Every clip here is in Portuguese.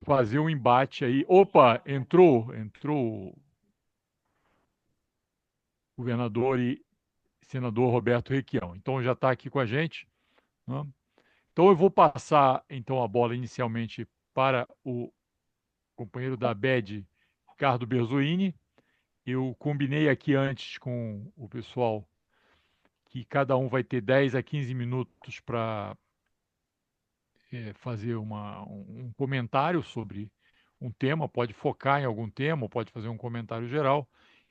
fazer um embate aí. Opa, entrou o governador e senador Roberto Requião. Então já está aqui com a gente, né? Então eu vou passar então a bola inicialmente para o companheiro da ABED, Ricardo Berzoini. Eu combinei aqui antes com o pessoal que cada um vai ter 10 a 15 minutos para fazer um comentário sobre um tema, pode focar em algum tema, pode fazer um comentário geral,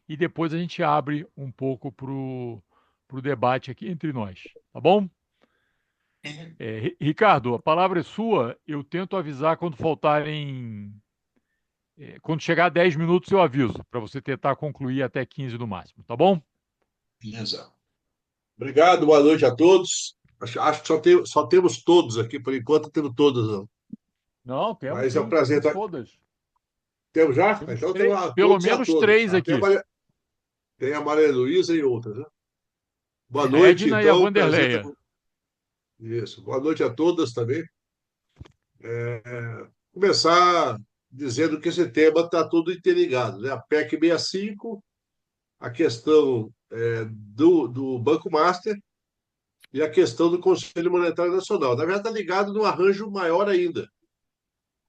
e depois a gente abre um pouco para o debate aqui entre nós, tá bom? Ricardo, a palavra é sua. Eu tento avisar quando faltarem. Quando chegar a 10 minutos, eu aviso, para você tentar concluir até 15 no máximo, tá bom? Beleza. Obrigado, boa noite a todos. Acho que só temos todos aqui, por enquanto temos todos, não. Não, temos Mas é um sim, prazer temos estar. todas. Temos já? Temos Então temos três, a pelo todos e a menos todas. três aqui. Tem a Maria Luísa e outras, né? Boa A noite, Edna e a então. Prazer estar Vanderleia. com. Isso. Boa noite a todas também. Começar dizendo que esse tema está tudo interligado, né? A PEC 65, a questão do Banco Master e a questão do Conselho Monetário Nacional. Na verdade, está ligado num arranjo maior ainda,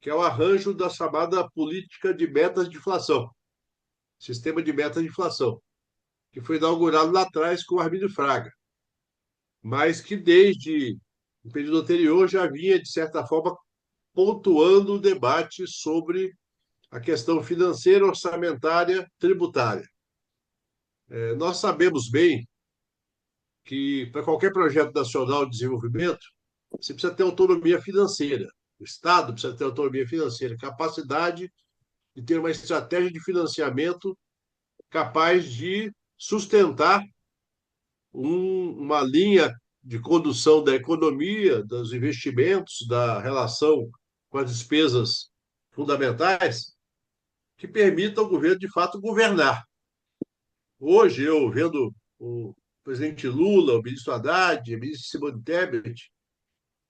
que é o arranjo da chamada política de metas de inflação, sistema de metas de inflação, que foi inaugurado lá atrás com o Armínio Fraga, mas que desde o período anterior já vinha, de certa forma, pontuando o debate sobre a questão financeira, orçamentária, tributária. Nós sabemos bem que, para qualquer projeto nacional de desenvolvimento, você precisa ter autonomia financeira. O Estado precisa ter autonomia financeira, capacidade de ter uma estratégia de financiamento capaz de sustentar uma linha de condução da economia, dos investimentos, da relação com as despesas fundamentais, que permita ao governo, de fato, governar. Hoje, eu vendo o presidente Lula, o ministro Haddad, a ministra Simone Tebet,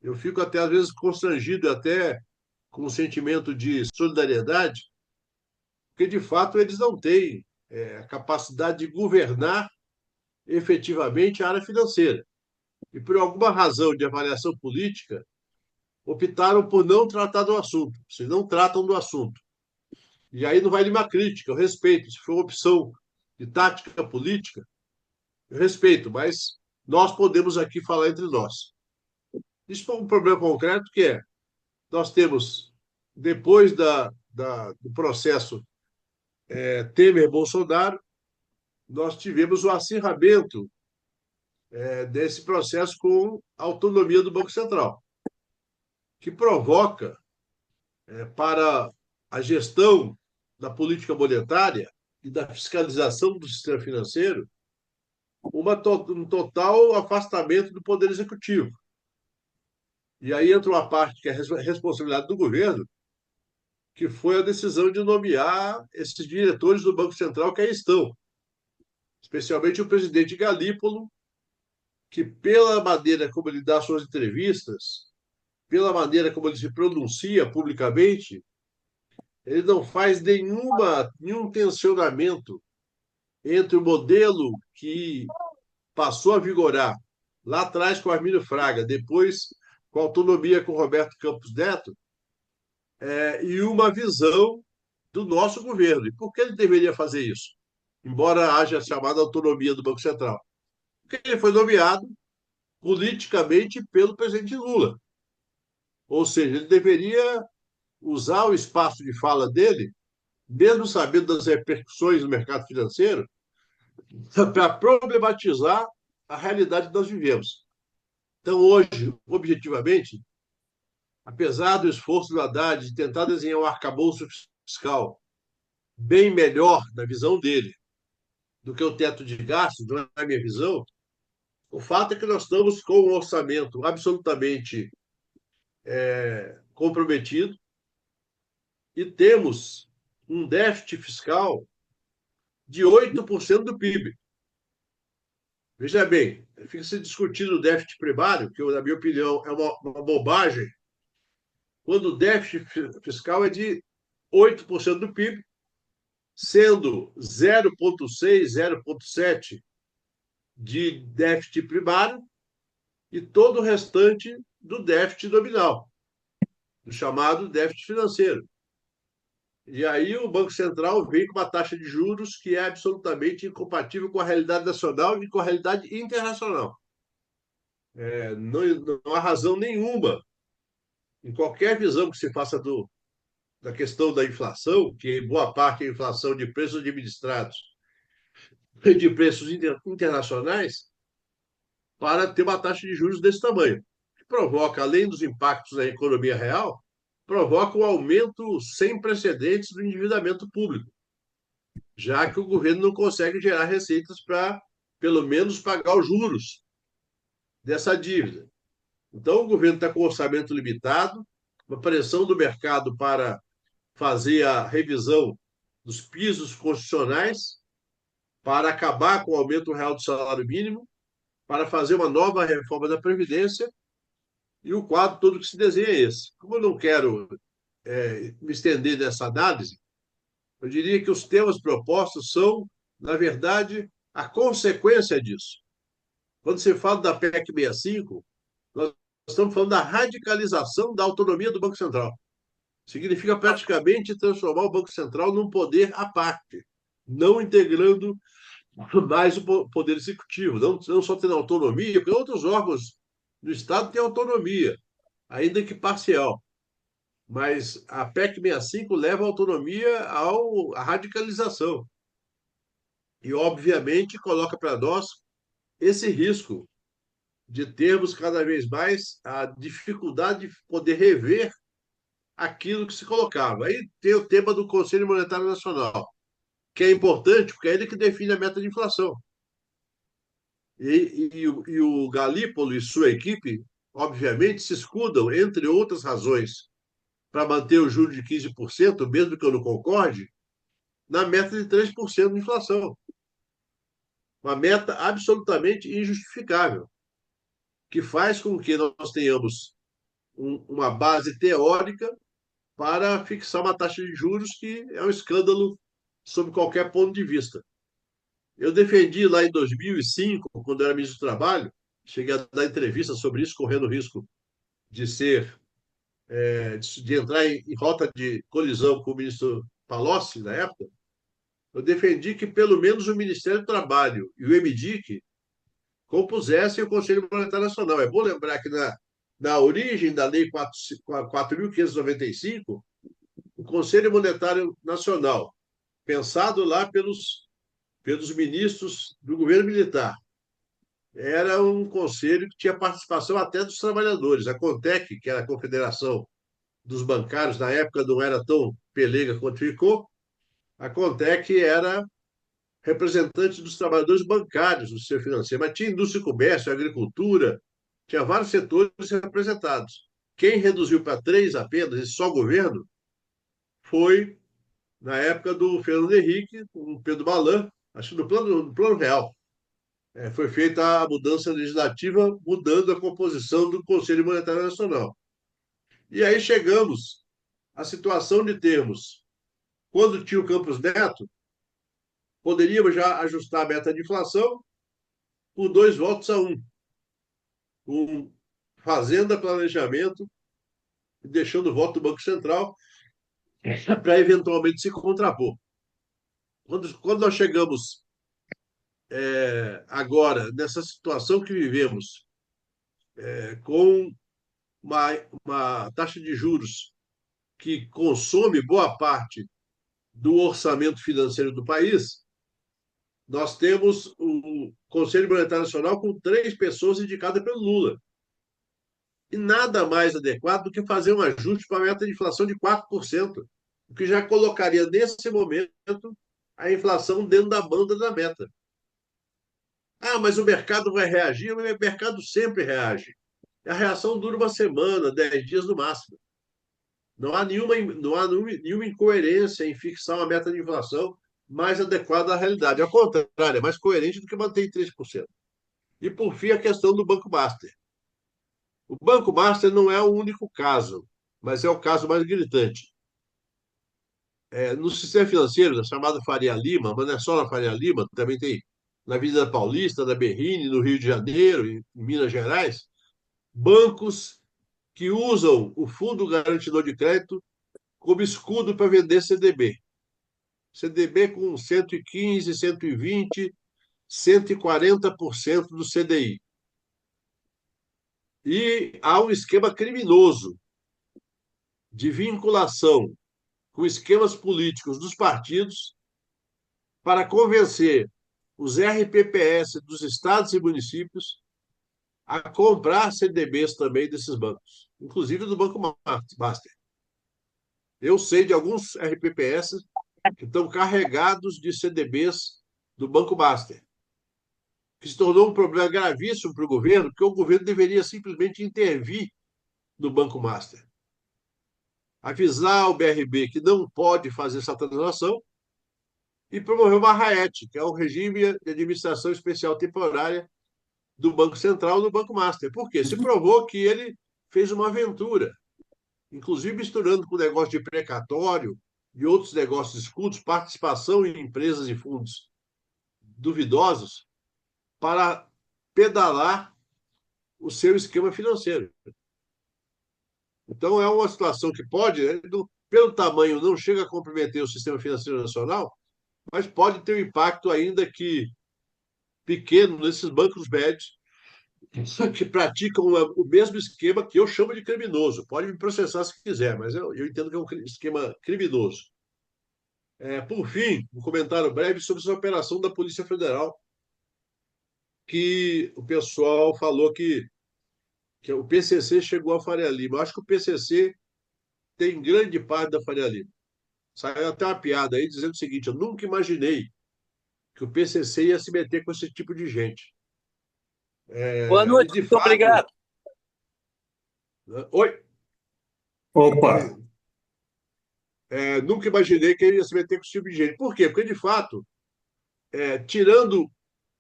eu fico até, às vezes, constrangido, até com um sentimento de solidariedade, porque, de fato, eles não têm a capacidade de governar efetivamente a área financeira. E, por alguma razão de avaliação política, optaram por não tratar do assunto. Se não tratam do assunto. E aí não vai nenhuma crítica, eu respeito. Se for uma opção de tática política, eu respeito, mas nós podemos aqui falar entre nós. Isso é um problema concreto que é, nós temos, depois do processo Temer-Bolsonaro, nós tivemos o acirramento desse processo com a autonomia do Banco Central, que provoca para a gestão da política monetária e da fiscalização do sistema financeiro um total afastamento do poder executivo. E aí entra uma parte que é a responsabilidade do governo, que foi a decisão de nomear esses diretores do Banco Central que aí estão, especialmente o presidente Galípolo, que pela maneira como ele dá suas entrevistas, pela maneira como ele se pronuncia publicamente, ele não faz nenhum tensionamento entre o modelo que passou a vigorar lá atrás com Armínio Fraga, depois com a autonomia com Roberto Campos Neto, e uma visão do nosso governo. E por que ele deveria fazer isso? Embora haja a chamada autonomia do Banco Central. Porque ele foi nomeado politicamente pelo presidente Lula. Ou seja, ele deveria usar o espaço de fala dele, mesmo sabendo das repercussões no mercado financeiro, para problematizar a realidade que nós vivemos. Então, hoje, objetivamente, apesar do esforço do Haddad de tentar desenhar um arcabouço fiscal bem melhor, na visão dele, do que o teto de gastos, não é a minha visão, o fato é que nós estamos com um orçamento absolutamente comprometido e temos um déficit fiscal de 8% do PIB. Veja bem, fica se discutindo o déficit primário, que, na minha opinião, é uma bobagem, quando o déficit fiscal é de 8% do PIB, sendo 0,6, 0,7 de déficit primário e todo o restante do déficit nominal, do chamado déficit financeiro. E aí o Banco Central vem com uma taxa de juros que é absolutamente incompatível com a realidade nacional e com a realidade internacional. Não há razão nenhuma, em qualquer visão que se faça da questão da inflação, que boa parte é a inflação de preços administrados e de preços internacionais, para ter uma taxa de juros desse tamanho, que provoca, além dos impactos na economia real, provoca um aumento sem precedentes do endividamento público, já que o governo não consegue gerar receitas para, pelo menos, pagar os juros dessa dívida. Então, o governo está com orçamento limitado, uma pressão do mercado para fazer a revisão dos pisos constitucionais, para acabar com o aumento real do salário mínimo, para fazer uma nova reforma da Previdência, e o quadro todo que se desenha é esse. Como eu não quero me estender nessa análise, eu diria que os temas propostos são, na verdade, a consequência disso. Quando se fala da PEC 65, nós estamos falando da radicalização da autonomia do Banco Central. Significa praticamente transformar o Banco Central num poder à parte, não integrando mais o poder executivo, não só tendo autonomia, porque outros órgãos do Estado têm autonomia, ainda que parcial. Mas a PEC 65 leva a autonomia à radicalização. E, obviamente, coloca para nós esse risco de termos cada vez mais a dificuldade de poder rever aquilo que se colocava. Aí tem o tema do Conselho Monetário Nacional, que é importante porque é ele que define a meta de inflação. E o Galípolo e sua equipe, obviamente, se escudam, entre outras razões, para manter o juro de 15%, mesmo que eu não concorde, na meta de 3% de inflação. Uma meta absolutamente injustificável, que faz com que nós tenhamos uma base teórica para fixar uma taxa de juros que é um escândalo sob qualquer ponto de vista. Eu defendi lá em 2005, quando eu era ministro do Trabalho, cheguei a dar entrevista sobre isso, correndo o risco de de entrar em rota de colisão com o ministro Palocci, na época. Eu defendi que pelo menos o Ministério do Trabalho e o MDIC compusessem o Conselho Monetário Nacional. É bom lembrar que na origem da Lei 4.595, o Conselho Monetário Nacional, pensado lá pelos ministros do governo militar, era um conselho que tinha participação até dos trabalhadores. A CONTEC, que era a Confederação dos Bancários, na época não era tão pelega quanto ficou, a CONTEC era representante dos trabalhadores bancários do sistema financeiro, mas tinha indústria e comércio, agricultura, tinha vários setores representados. Quem reduziu para três apenas, e só governo, foi na época do Fernando Henrique, com o Pedro Malan, acho que no plano real. Foi feita a mudança legislativa, mudando a composição do Conselho Monetário Nacional. E aí chegamos à situação de termos, quando tinha o Campos Neto, poderíamos já ajustar a meta de inflação por 2 votos a 1, com Fazenda, Planejamento, deixando o voto do Banco Central para eventualmente se contrapor. Quando nós chegamos agora nessa situação que vivemos, com uma taxa de juros que consome boa parte do orçamento financeiro do país, nós temos o Conselho Monetário Nacional com 3 pessoas indicadas pelo Lula. E nada mais adequado do que fazer um ajuste para a meta de inflação de 4%, o que já colocaria, nesse momento, a inflação dentro da banda da meta. Ah, mas o mercado vai reagir? O mercado sempre reage. A reação dura uma semana, 10 dias no máximo. Não há nenhuma incoerência em fixar uma meta de inflação mais adequada à realidade. Ao contrário, é mais coerente do que manter em 3%. E, por fim, a questão do Banco Master. O Banco Master não é o único caso. mas é o caso mais gritante. No sistema financeiro, na chamada Faria Lima, mas não é só na Faria Lima, também tem na Avenida Paulista, na Berrini, no Rio de Janeiro, em Minas Gerais, bancos que usam o Fundo Garantidor de Crédito como escudo para vender CDB. CDB com 115, 120, 140% do CDI. E há um esquema criminoso de vinculação com esquemas políticos dos partidos para convencer os RPPS dos estados e municípios a comprar CDBs também desses bancos, inclusive do Banco Master. Eu sei de alguns RPPS que estão carregados de CDBs do Banco Master, que se tornou um problema gravíssimo para o governo, porque o governo deveria simplesmente intervir no Banco Master, avisar o BRB que não pode fazer essa transação e promover uma RAET, que é o regime de administração especial temporária do Banco Central no Banco Master. Por quê? Se provou que ele fez uma aventura, inclusive misturando com o negócio de precatório e outros negócios escudos, participação em empresas e fundos duvidosos, para pedalar o seu esquema financeiro. Então, é uma situação que pode, pelo tamanho, não chega a comprometer o sistema financeiro nacional, mas pode ter um impacto ainda que pequeno nesses bancos médios que praticam o mesmo esquema que eu chamo de criminoso. Pode me processar se quiser, mas eu entendo que é um esquema criminoso. Por fim, um comentário breve sobre essa operação da Polícia Federal, que o pessoal falou que o PCC chegou a Faria Lima. Eu acho que o PCC tem grande parte da Faria Lima. Saiu até uma piada aí dizendo o seguinte: eu nunca imaginei que o PCC ia se meter com esse tipo de gente. Boa E noite, de muito fato. obrigado. Oi? Opa, Nunca imaginei que ele ia se meter com esse tipo de gente. Por quê? Porque, de fato, tirando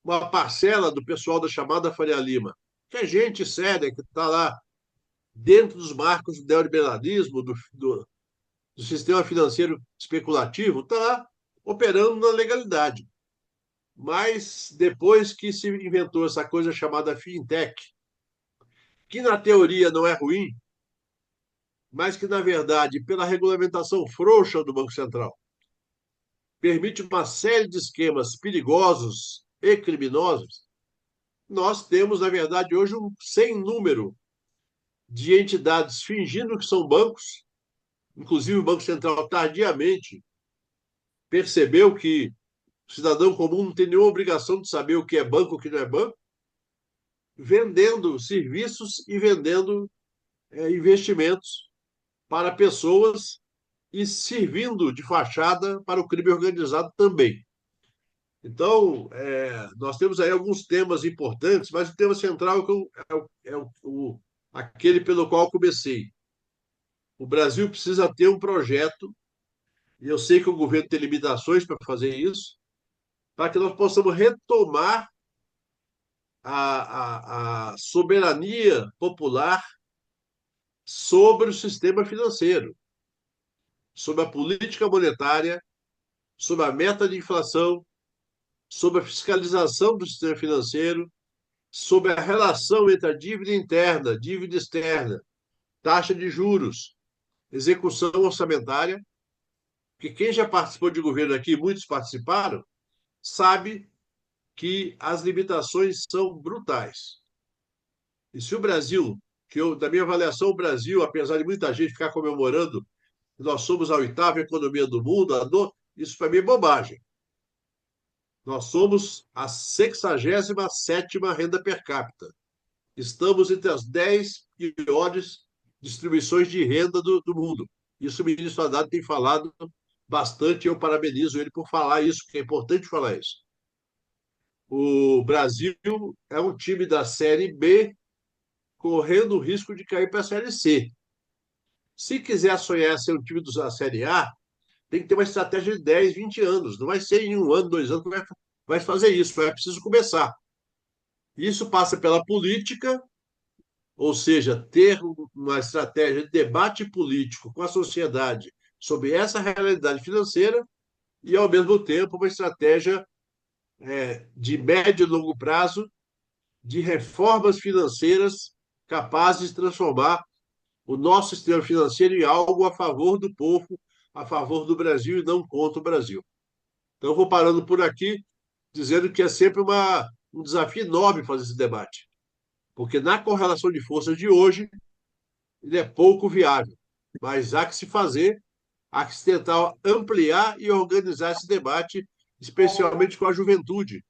uma parcela do pessoal da chamada Faria Lima, que é gente séria, que está lá dentro dos marcos do neoliberalismo, do sistema financeiro especulativo, está lá operando na legalidade. Mas depois que se inventou essa coisa chamada fintech, que na teoria não é ruim, mas que na verdade, pela regulamentação frouxa do Banco Central, permite uma série de esquemas perigosos e criminosos, nós temos, na verdade, hoje um sem número de entidades fingindo que são bancos, inclusive o Banco Central tardiamente percebeu que o cidadão comum não tem nenhuma obrigação de saber o que é banco e o que não é banco, vendendo serviços e vendendo investimentos para pessoas e servindo de fachada para o crime organizado também. Então, nós temos aí alguns temas importantes, mas o tema central é aquele pelo qual comecei. O Brasil precisa ter um projeto, e eu sei que o governo tem limitações para fazer isso, para que nós possamos retomar a soberania popular sobre o sistema financeiro, sobre a política monetária, sobre a meta de inflação, sobre a fiscalização do sistema financeiro, sobre a relação entre a dívida interna, dívida externa, taxa de juros, execução orçamentária, que quem já participou de governo aqui, muitos participaram, sabe que as limitações são brutais. E se o Brasil, da minha avaliação, o Brasil, apesar de muita gente ficar comemorando que nós somos a oitava economia do mundo, isso para mim é bobagem. Nós somos a 67ª renda per capita. Estamos entre as 10 piores distribuições de renda do mundo. Isso o ministro Haddad tem falado bastante, eu parabenizo ele por falar isso, porque é importante falar isso. O Brasil é um time da Série B correndo o risco de cair para a Série C. Se quiser sonhar ser um time da Série A, tem que ter uma estratégia de 10, 20 anos. Não vai ser em 1 ano, 2 anos que vai fazer isso. É preciso começar. Isso passa pela política, ou seja, ter uma estratégia de debate político com a sociedade sobre essa realidade financeira e, ao mesmo tempo, uma estratégia de médio e longo prazo de reformas financeiras capazes de transformar o nosso sistema financeiro em algo a favor do povo, a favor do Brasil e não contra o Brasil. Então, eu vou parando por aqui, dizendo que é sempre um desafio enorme fazer esse debate, porque na correlação de forças de hoje, ele é pouco viável, mas há que se fazer, há que se tentar ampliar e organizar esse debate, especialmente com a juventude,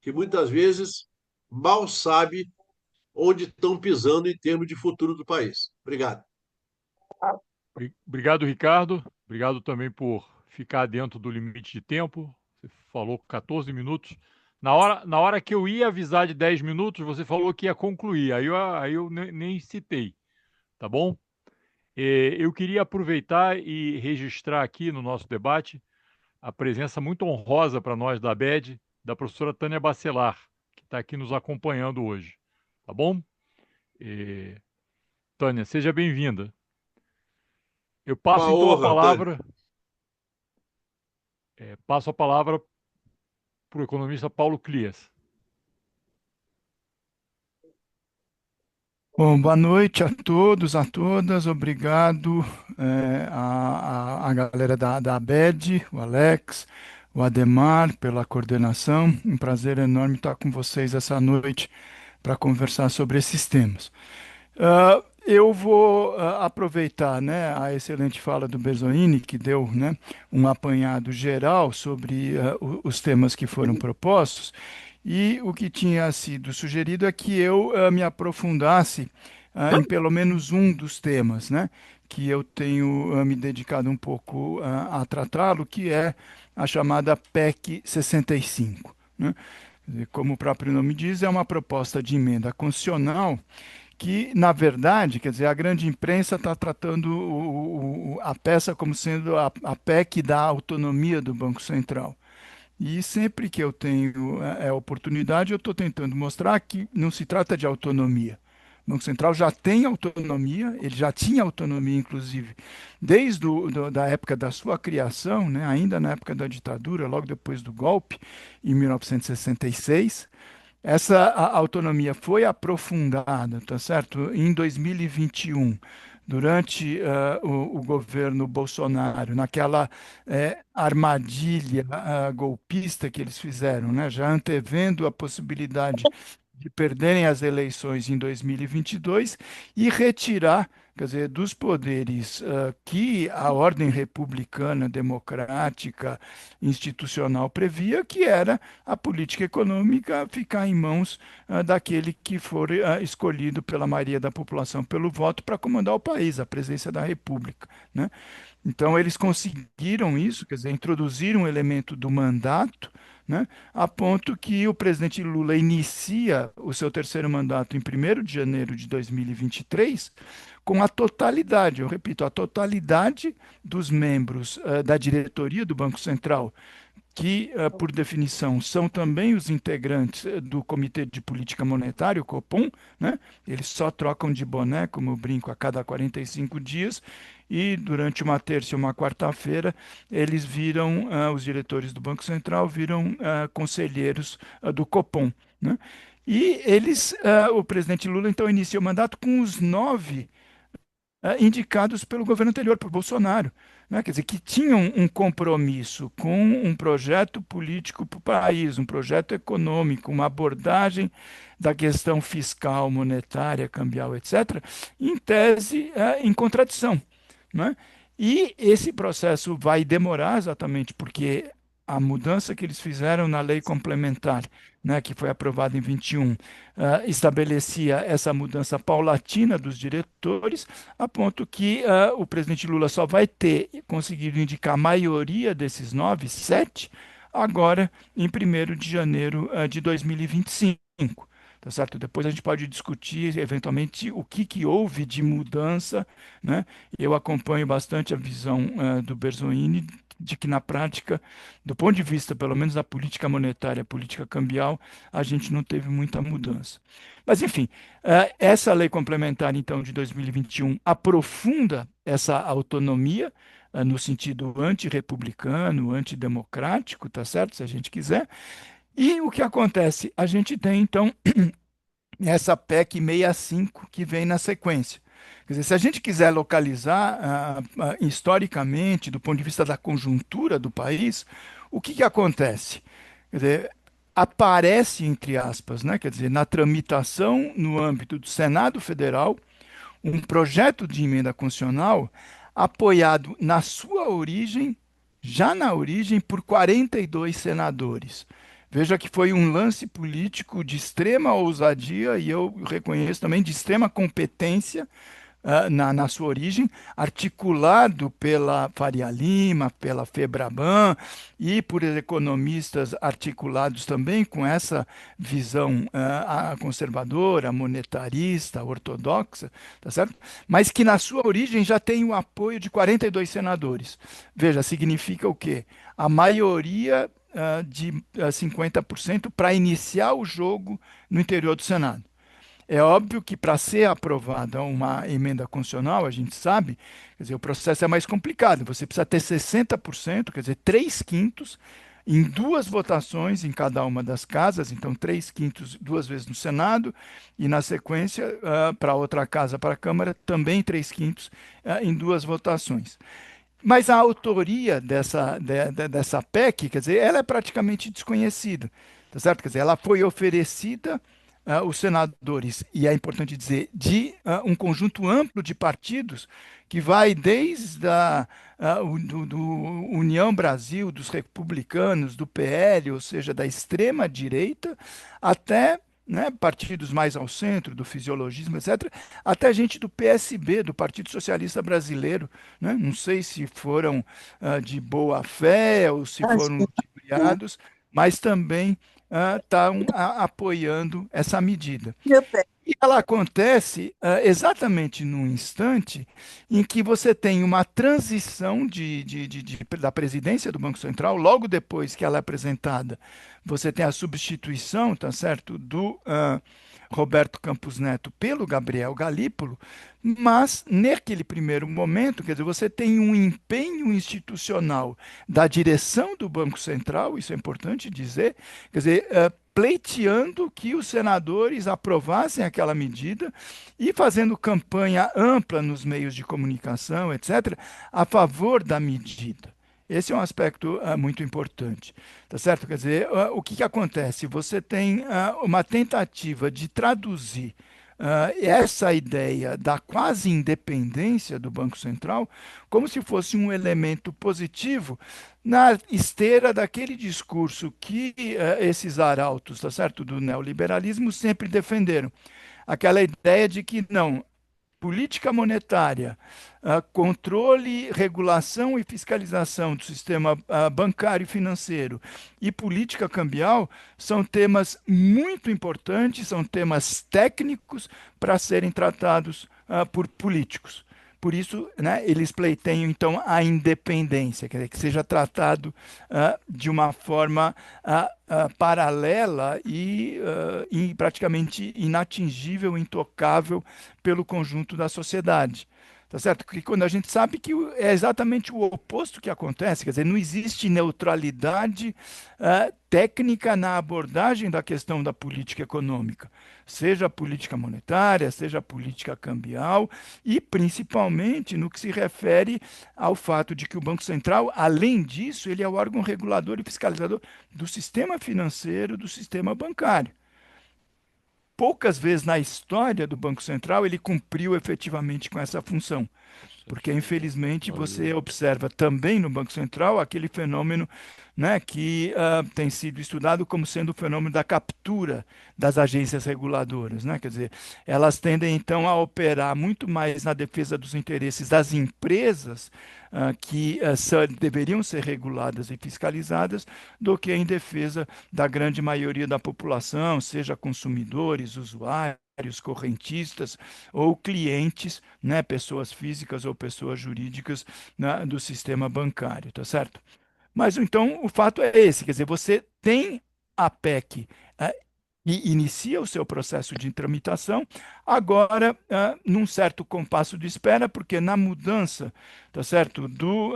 que muitas vezes mal sabe onde estão pisando em termos de futuro do país. Obrigado. Obrigado, Ricardo. Obrigado também por ficar dentro do limite de tempo. Você falou 14 minutos. Na hora que eu ia avisar de 10 minutos, você falou que ia concluir. Aí eu nem citei, tá bom? Eu queria aproveitar e registrar aqui no nosso debate a presença muito honrosa para nós da ABED, da professora Tânia Bacelar, que está aqui nos acompanhando hoje. Tá bom? Tânia, seja bem-vinda. Eu passo Uma então a honra, Tânia. palavra, passo a palavra para o economista Paulo Clias. Bom, boa noite a todos, a todas. Obrigado a galera da ABED, o Alex, o Ademar pela coordenação. Um prazer enorme estar com vocês essa noite para conversar sobre esses temas. Eu vou aproveitar, né, a excelente fala do Bezoini, que deu, né, um apanhado geral sobre os temas que foram propostos, e o que tinha sido sugerido é que eu me aprofundasse em pelo menos um dos temas, né, que eu tenho me dedicado um pouco a tratá-lo, que é a chamada PEC 65, né? Como o próprio nome diz, é uma proposta de emenda constitucional que, na verdade, quer dizer, a grande imprensa está tratando a peça como sendo a PEC da autonomia do Banco Central. E sempre que eu tenho oportunidade, eu estou tentando mostrar que não se trata de autonomia. O Banco Central já tem autonomia, ele já tinha autonomia, inclusive, desde da época da sua criação, né, ainda na época da ditadura, logo depois do golpe, em 1966. Essa autonomia foi aprofundada, tá certo? Em 2021, durante o governo Bolsonaro, naquela armadilha golpista que eles fizeram, né? Já antevendo a possibilidade de perderem as eleições em 2022 e retirar, quer dizer, dos poderes que a ordem republicana, democrática, institucional previa, que era a política econômica ficar em mãos daquele que for escolhido pela maioria da população pelo voto para comandar o país, a presidência da República, né? Então, eles conseguiram isso, quer dizer, introduziram um elemento do mandato, né, a ponto que o presidente Lula inicia o seu terceiro mandato em 1º de janeiro de 2023, com a totalidade, eu repito, a totalidade dos membros da diretoria do Banco Central, que, por definição, são também os integrantes do Comitê de Política Monetária, o Copom, né? Eles só trocam de boné, como eu brinco, a cada 45 dias, e durante uma terça e uma quarta-feira, eles viram, os diretores do Banco Central viram conselheiros do Copom, né? E eles, o presidente Lula, então, inicia o mandato com os 9 indicados pelo governo anterior, por Bolsonaro, né? Quer dizer, que tinham um compromisso com um projeto político para o país, um projeto econômico, uma abordagem da questão fiscal, monetária, cambial, etc., em tese, em contradição, né? E esse processo vai demorar exatamente porque a mudança que eles fizeram na lei complementar, né, que foi aprovada em 21, estabelecia essa mudança paulatina dos diretores, a ponto que o presidente Lula só vai ter conseguido indicar a maioria desses 9, 7, agora em 1º de janeiro de 2025. Tá certo? Depois a gente pode discutir eventualmente o que houve de mudança, né? Eu acompanho bastante a visão do Berzolini, de que na prática, do ponto de vista, pelo menos da política monetária, política cambial, a gente não teve muita mudança. Mas, enfim, essa lei complementar, então, de 2021 aprofunda essa autonomia, no sentido antirrepublicano, antidemocrático, tá certo? Se a gente quiser. E o que acontece? A gente tem, então, essa PEC 65 que vem na sequência. Quer dizer, se a gente quiser localizar historicamente, do ponto de vista da conjuntura do país, o que acontece? Quer dizer, aparece, entre aspas, né, quer dizer, na tramitação no âmbito do Senado Federal, um projeto de emenda constitucional apoiado na sua origem, já na origem, por 42 senadores. Veja que foi um lance político de extrema ousadia e eu reconheço também de extrema competência na sua origem, articulado pela Faria Lima, pela Febraban e por economistas articulados também com essa visão conservadora, monetarista, ortodoxa, tá certo? Mas que na sua origem já tem o apoio de 42 senadores. Veja, significa o quê? A maioria de 50% para iniciar o jogo no interior do Senado. É óbvio que para ser aprovada uma emenda constitucional, a gente sabe, quer dizer, o processo é mais complicado. Você precisa ter 60%, quer dizer, 3/5, em duas votações em cada uma das casas, então 3/5 duas vezes no Senado, e na sequência, para outra casa, para a Câmara, também 3/5 em duas votações. Mas a autoria dessa PEC, quer dizer, ela é praticamente desconhecida, tá certo? Quer dizer, ela foi oferecida os senadores, e é importante dizer, de um conjunto amplo de partidos, que vai desde do União Brasil, dos republicanos, do PL, ou seja, da extrema-direita, até partidos mais ao centro, do fisiologismo, etc., até gente do PSB, do Partido Socialista Brasileiro. Né? Não sei se foram de boa fé ou se foram ludibriados, mas também estão apoiando essa medida. E ela acontece exatamente no instante em que você tem uma transição da presidência do Banco Central, logo depois que ela é apresentada, você tem a substituição, tá certo, do Roberto Campos Neto pelo Gabriel Galípolo, mas naquele primeiro momento, quer dizer, você tem um empenho institucional da direção do Banco Central, isso é importante dizer, quer dizer, pleiteando que os senadores aprovassem aquela medida e fazendo campanha ampla nos meios de comunicação, etc., a favor da medida. Esse é um aspecto muito importante, tá certo? Quer dizer, o que acontece? Você tem uma tentativa de traduzir essa ideia da quase independência do Banco Central como se fosse um elemento positivo na esteira daquele discurso que esses arautos, tá certo, do neoliberalismo sempre defenderam. Aquela ideia de que não, política monetária, controle, regulação e fiscalização do sistema bancário e financeiro e política cambial são temas muito importantes, são temas técnicos para serem tratados por políticos. Por isso, eles pleiteiam, então, a independência, quer dizer, que seja tratado de uma forma paralela e praticamente inatingível, intocável pelo conjunto da sociedade. Tá certo? Porque quando a gente sabe que é exatamente o oposto que acontece, quer dizer, não existe neutralidade técnica na abordagem da questão da política econômica, seja a política monetária, seja a política cambial e principalmente no que se refere ao fato de que o Banco Central, além disso, ele é o órgão regulador e fiscalizador do sistema financeiro, do sistema bancário. Poucas vezes na história do Banco Central ele cumpriu efetivamente com essa função, porque infelizmente você observa também no Banco Central aquele fenômeno né, que tem sido estudado como sendo o fenômeno da captura das agências reguladoras, né? Quer dizer, elas tendem então a operar muito mais na defesa dos interesses das empresas que deveriam ser reguladas e fiscalizadas do que em defesa da grande maioria da população, seja consumidores, usuários, correntistas ou clientes, né, pessoas físicas ou pessoas jurídicas, né, do sistema bancário, tá certo? Mas então o fato é esse, quer dizer, você tem a PEC e inicia o seu processo de tramitação, agora num certo compasso de espera, porque na mudança, tá certo, do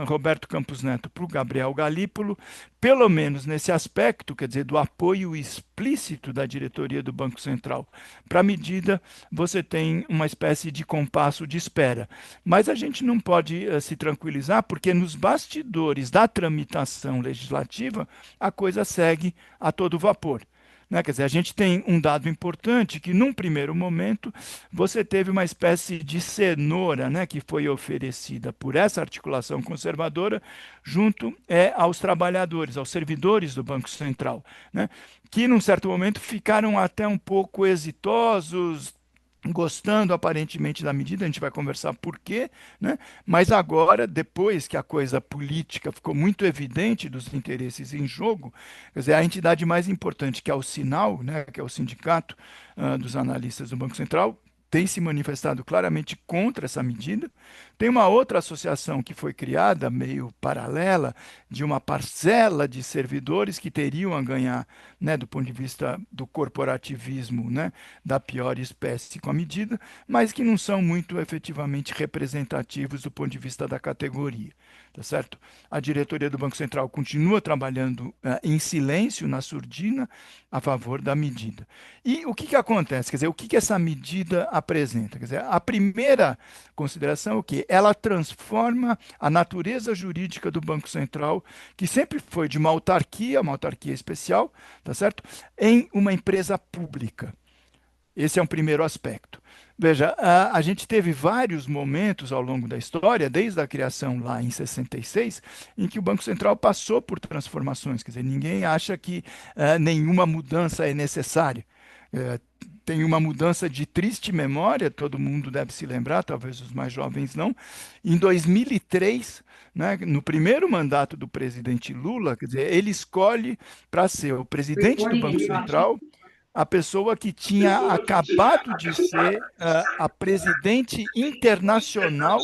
Roberto Campos Neto para o Gabriel Galípolo, pelo menos nesse aspecto, quer dizer, do apoio explícito da diretoria do Banco Central para a medida, você tem uma espécie de compasso de espera. Mas a gente não pode se tranquilizar, porque nos bastidores da tramitação legislativa, a coisa segue a todo vapor. Né? Quer dizer, a gente tem um dado importante que, num primeiro momento, você teve uma espécie de cenoura, né, que foi oferecida por essa articulação conservadora junto aos trabalhadores, aos servidores do Banco Central, né, que, num certo momento, ficaram até um pouco exitosos, gostando aparentemente da medida, a gente vai conversar por quê, né? Mas agora, depois que a coisa política ficou muito evidente dos interesses em jogo, quer dizer, a entidade mais importante, que é o Sinal, né, que é o Sindicato dos Analistas do Banco Central, tem se manifestado claramente contra essa medida. Tem uma outra associação que foi criada, meio paralela, de uma parcela de servidores que teriam a ganhar, né, do ponto de vista do corporativismo, né, da pior espécie com a medida, mas que não são muito efetivamente representativos do ponto de vista da categoria. Tá certo? A diretoria do Banco Central continua trabalhando em silêncio, na surdina, a favor da medida. E o que acontece? Quer dizer, o que essa medida apresenta? Quer dizer, a primeira consideração é o quê? Ela transforma a natureza jurídica do Banco Central, que sempre foi de uma autarquia especial, tá certo? Em uma empresa pública. Esse é um primeiro aspecto. Veja, a gente teve vários momentos ao longo da história, desde a criação lá em 66, em que o Banco Central passou por transformações. Quer dizer, ninguém acha que nenhuma mudança é necessária. Tem uma mudança de triste memória, todo mundo deve se lembrar, talvez os mais jovens não. Em 2003, né, no primeiro mandato do presidente Lula, quer dizer, ele escolhe para ser o presidente do Banco Central a pessoa que tinha acabado de ser a presidente internacional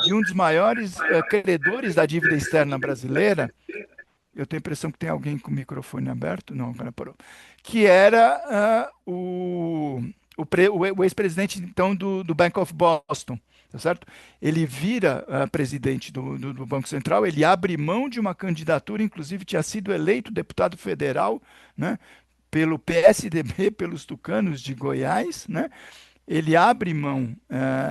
de um dos maiores credores da dívida externa brasileira. Eu tenho a impressão que tem alguém com o microfone aberto. Não, agora parou. Que era o ex-presidente, então, do Bank of Boston. Tá certo? Ele vira presidente do Banco Central, ele abre mão de uma candidatura, inclusive tinha sido eleito deputado federal, né, pelo PSDB, pelos tucanos de Goiás, né? Ele abre mão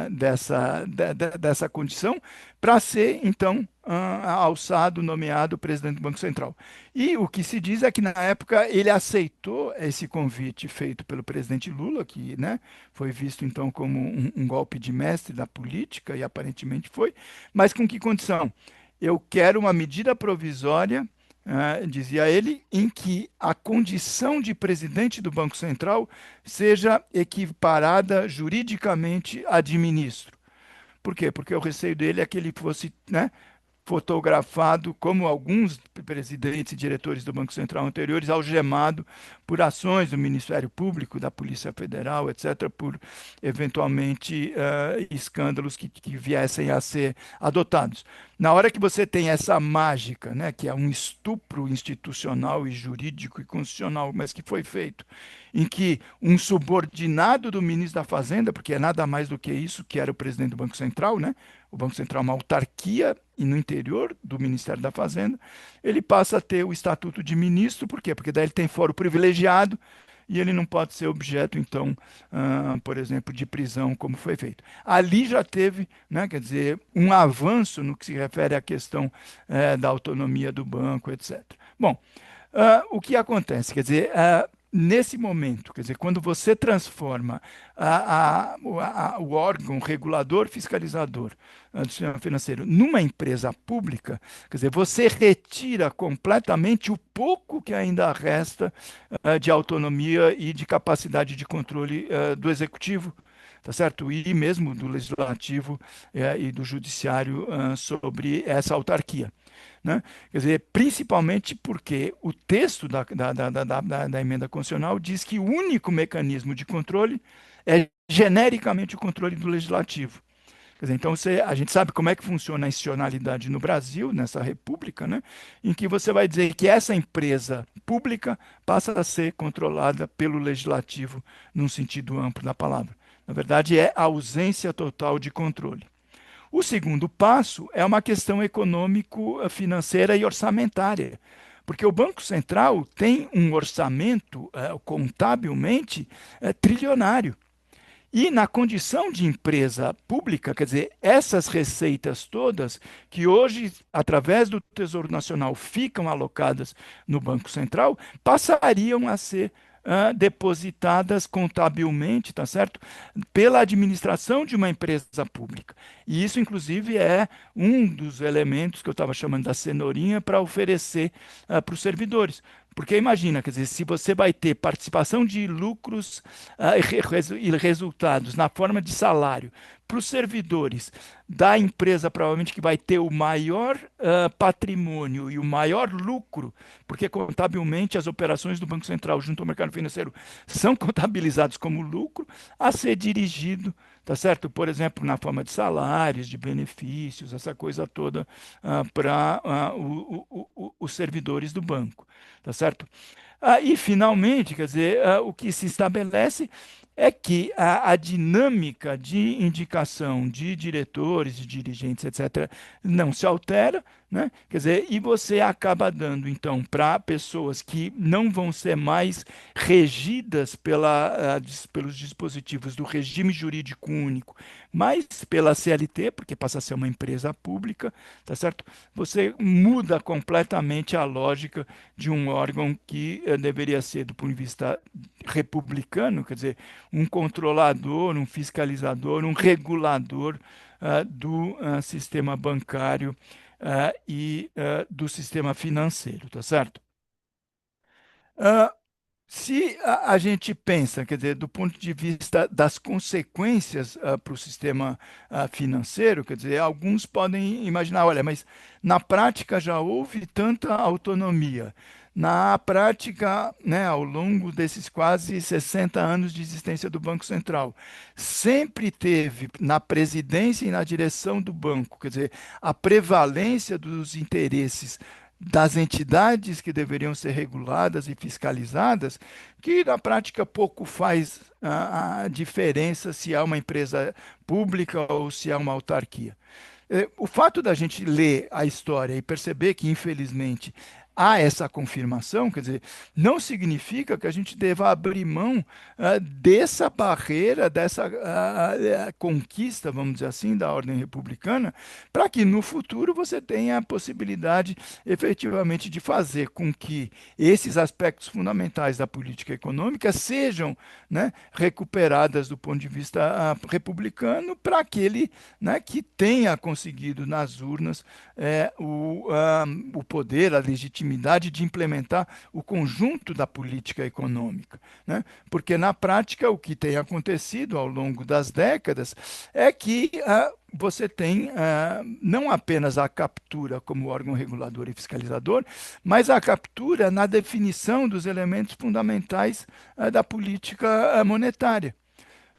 dessa condição para ser, então, alçado, nomeado presidente do Banco Central. E o que se diz é que, na época, ele aceitou esse convite feito pelo presidente Lula, que, né, foi visto, então, como um golpe de mestre da política, e aparentemente foi, mas com que condição? Eu quero uma medida provisória, dizia ele, em que a condição de presidente do Banco Central seja equiparada juridicamente a de ministro. Por quê? Porque o receio dele é que ele fosse, né, fotografado, como alguns presidentes e diretores do Banco Central anteriores, algemado por ações do Ministério Público, da Polícia Federal, etc., por eventualmente escândalos que viessem a ser adotados. Na hora que você tem essa mágica, né, que é um estupro institucional e jurídico e constitucional, mas que foi feito, em que um subordinado do ministro da Fazenda, porque é nada mais do que isso que era o presidente do Banco Central, né? O Banco Central é uma autarquia e no interior do Ministério da Fazenda, ele passa a ter o estatuto de ministro, por quê? Porque daí ele tem foro privilegiado e ele não pode ser objeto, então, por exemplo, de prisão, como foi feito. Ali já teve, né, quer dizer, um avanço no que se refere à questão da autonomia do banco, etc. Bom, o que acontece? Quer dizer, nesse momento, quer dizer, quando você transforma o órgão regulador fiscalizador do sistema financeiro numa empresa pública, quer dizer, você retira completamente o pouco que ainda resta de autonomia e de capacidade de controle do executivo, tá certo? E mesmo do legislativo e do judiciário sobre essa autarquia, né? Quer dizer, principalmente porque o texto da emenda constitucional diz que o único mecanismo de controle é genericamente o controle do legislativo. Quer dizer, então a gente sabe como é que funciona a institucionalidade no Brasil, nessa república, né? Em que você vai dizer que essa empresa pública passa a ser controlada pelo legislativo num sentido amplo da palavra. Na verdade, é a ausência total de controle. O segundo passo é uma questão econômico-financeira e orçamentária, porque o Banco Central tem um orçamento, contabilmente, trilionário. E na condição de empresa pública, quer dizer, essas receitas todas, que hoje, através do Tesouro Nacional, ficam alocadas no Banco Central, passariam a ser depositadas contabilmente, tá certo? Pela administração de uma empresa pública. E isso, inclusive, é um dos elementos que eu estava chamando da cenourinha para oferecer para os servidores. Porque imagina, quer dizer, se você vai ter participação de lucros e resultados na forma de salário para os servidores da empresa, provavelmente que vai ter o maior patrimônio e o maior lucro, porque contabilmente as operações do Banco Central junto ao mercado financeiro são contabilizadas como lucro a ser dirigido, tá certo? Por exemplo, na forma de salários, de benefícios, essa coisa toda para os servidores do banco, tá certo? E, finalmente, quer dizer, o que se estabelece é que a dinâmica de indicação de diretores, de dirigentes, etc., não se altera, né? Quer dizer, e você acaba dando, então, para pessoas que não vão ser mais regidas pelos dispositivos do regime jurídico único, mas pela CLT, porque passa a ser uma empresa pública, tá certo? Você muda completamente a lógica de um órgão que deveria ser, do ponto de vista republicano, quer dizer, um controlador, um fiscalizador, um regulador do sistema bancário e do sistema financeiro, tá certo? Se a gente pensa, quer dizer, do ponto de vista das consequências para o sistema financeiro, quer dizer, alguns podem imaginar, olha, mas na prática já houve tanta autonomia. Na prática, né, ao longo desses quase 60 anos de existência do Banco Central, sempre teve na presidência e na direção do banco, quer dizer, a prevalência dos interesses das entidades que deveriam ser reguladas e fiscalizadas, que na prática pouco faz a diferença se é uma empresa pública ou se é uma autarquia. O fato da gente ler a história e perceber que, infelizmente, há essa confirmação, quer dizer, não significa que a gente deva abrir mão dessa barreira, dessa conquista, vamos dizer assim, da ordem republicana, para que no futuro você tenha a possibilidade efetivamente de fazer com que esses aspectos fundamentais da política econômica sejam, né, recuperadas do ponto de vista republicano para aquele, né, que tenha conseguido nas urnas o poder, a legitimidade de implementar o conjunto da política econômica, né? Porque, na prática, o que tem acontecido ao longo das décadas é que você tem não apenas a captura como órgão regulador e fiscalizador, mas a captura na definição dos elementos fundamentais da política monetária.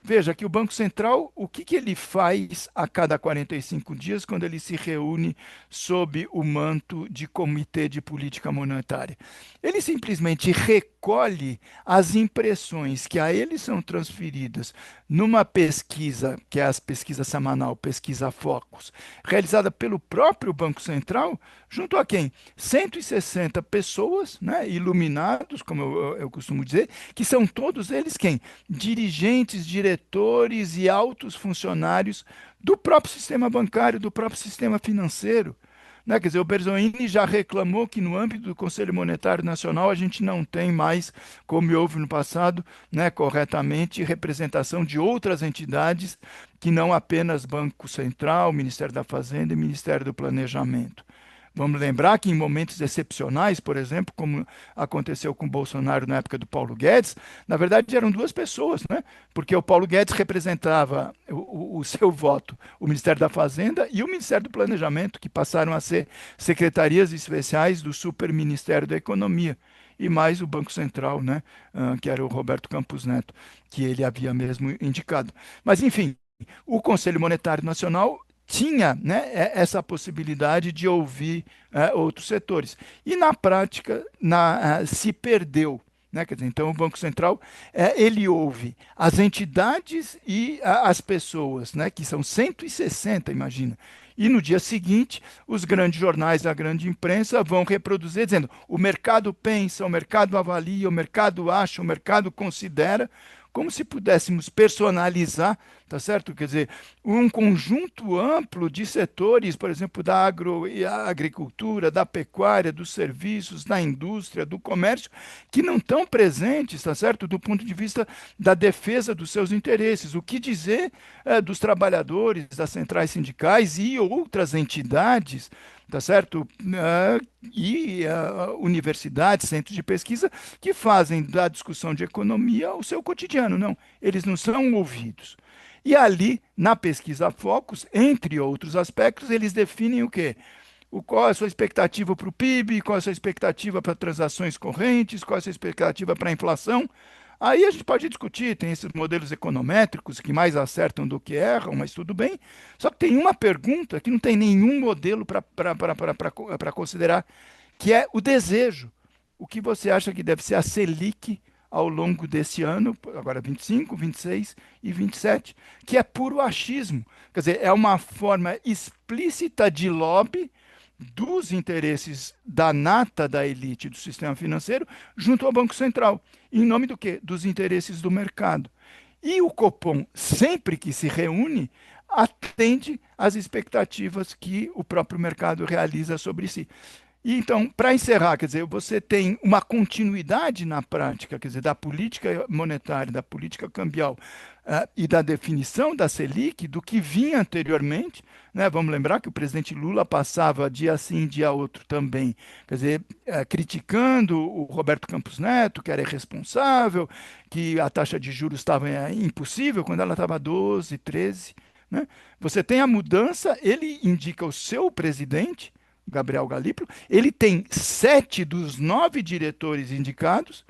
Veja que o Banco Central, o que ele faz a cada 45 dias quando ele se reúne sob o manto de Comitê de Política Monetária? Ele simplesmente recolhe as impressões que a ele são transferidas numa pesquisa, que é a pesquisa semanal, pesquisa Focus, realizada pelo próprio Banco Central, junto a quem? 160 pessoas, né, iluminados, como eu costumo dizer, que são todos eles quem? Dirigentes, diretores e altos funcionários do próprio sistema bancário, do próprio sistema financeiro. né? Quer dizer, o Bersonini já reclamou que no âmbito do Conselho Monetário Nacional a gente não tem mais, como houve no passado, né, corretamente, representação de outras entidades que não apenas Banco Central, Ministério da Fazenda e Ministério do Planejamento. Vamos lembrar que em momentos excepcionais, por exemplo, como aconteceu com o Bolsonaro na época do Paulo Guedes, na verdade eram duas pessoas, né? Porque o Paulo Guedes representava o seu voto, o Ministério da Fazenda e o Ministério do Planejamento, que passaram a ser secretarias especiais do Superministério da Economia. E mais o Banco Central, né? Que era o Roberto Campos Neto, que ele havia mesmo indicado. Mas, enfim, o Conselho Monetário Nacional tinha, né, essa possibilidade de ouvir outros setores. E na prática se perdeu. Né? Quer dizer, então, o Banco Central ele ouve as entidades e as pessoas, né, que são 160, imagina. E no dia seguinte, os grandes jornais, a grande imprensa vão reproduzir, dizendo: o mercado pensa, o mercado avalia, o mercado acha, o mercado considera, como se pudéssemos personalizar, tá certo? Quer dizer, um conjunto amplo de setores, por exemplo, da agricultura, da pecuária, dos serviços, da indústria, do comércio, que não estão presentes, tá certo? Do ponto de vista da defesa dos seus interesses. O que dizer dos trabalhadores, das centrais sindicais e outras entidades, tá certo? Universidades, centros de pesquisa, que fazem da discussão de economia o seu cotidiano. Não, eles não são ouvidos. E ali, na pesquisa Focus, entre outros aspectos, eles definem o quê? Qual é a sua expectativa para o PIB, qual é a sua expectativa para transações correntes, qual é a sua expectativa para a inflação. Aí a gente pode discutir, tem esses modelos econométricos que mais acertam do que erram, mas tudo bem. Só que tem uma pergunta que não tem nenhum modelo para considerar, que é o desejo. O que você acha que deve ser a Selic ao longo desse ano, agora 25, 26 e 27, que é puro achismo. Quer dizer, é uma forma explícita de lobby dos interesses da nata da elite do sistema financeiro junto ao Banco Central. Em nome do quê? Dos interesses do mercado. E o Copom, sempre que se reúne, atende às expectativas que o próprio mercado realiza sobre si. E então, para encerrar, quer dizer, você tem uma continuidade na prática, quer dizer, da política monetária, da política cambial e da definição da Selic do que vinha anteriormente, né? Vamos lembrar que o presidente Lula passava dia sim, dia outro também, quer dizer, criticando o Roberto Campos Neto, que era irresponsável, que a taxa de juros estava impossível quando ela estava 12, 13, né? Você tem a mudança, ele indica o seu presidente, Gabriel Galípolo, ele tem 7 dos 9 diretores indicados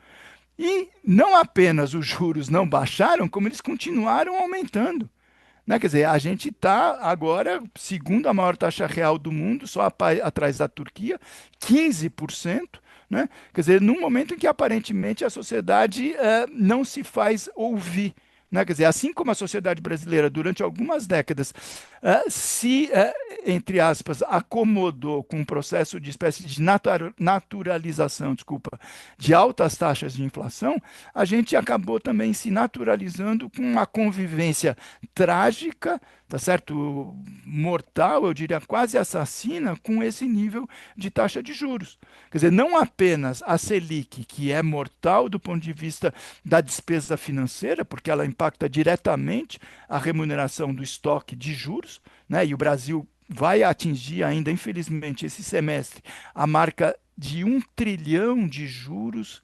e não apenas os juros não baixaram, como eles continuaram aumentando. Né? Quer dizer, a gente está agora, segundo a maior taxa real do mundo, só atrás da Turquia, 15%. Né? Quer dizer, num momento em que aparentemente a sociedade não se faz ouvir. Né? Quer dizer, assim como a sociedade brasileira, durante algumas décadas, entre aspas, acomodou com um processo de espécie de naturalização, desculpa, de altas taxas de inflação, a gente acabou também se naturalizando com uma convivência trágica, tá certo? Mortal, eu diria quase assassina, com esse nível de taxa de juros. Quer dizer, não apenas a Selic, que é mortal do ponto de vista da despesa financeira, porque ela impacta diretamente a remuneração do estoque de juros, né? E o Brasil vai atingir ainda, infelizmente, esse semestre, a marca de 1 trilhão de juros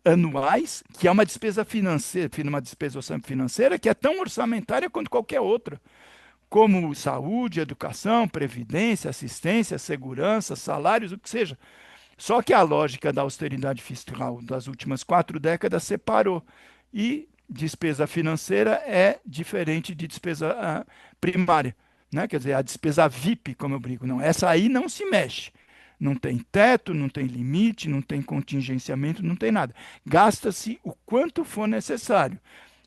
anuais, que é uma despesa financeira, uma despesa financeira que é tão orçamentária quanto qualquer outra, como saúde, educação, previdência, assistência, segurança, salários, o que seja. Só que a lógica da austeridade fiscal das últimas 4 décadas separou. E despesa financeira é diferente de despesa primária. Né? Quer dizer, a despesa VIP, como eu brinco, não. Essa aí não se mexe. Não tem teto, não tem limite, não tem contingenciamento, não tem nada. Gasta-se o quanto for necessário.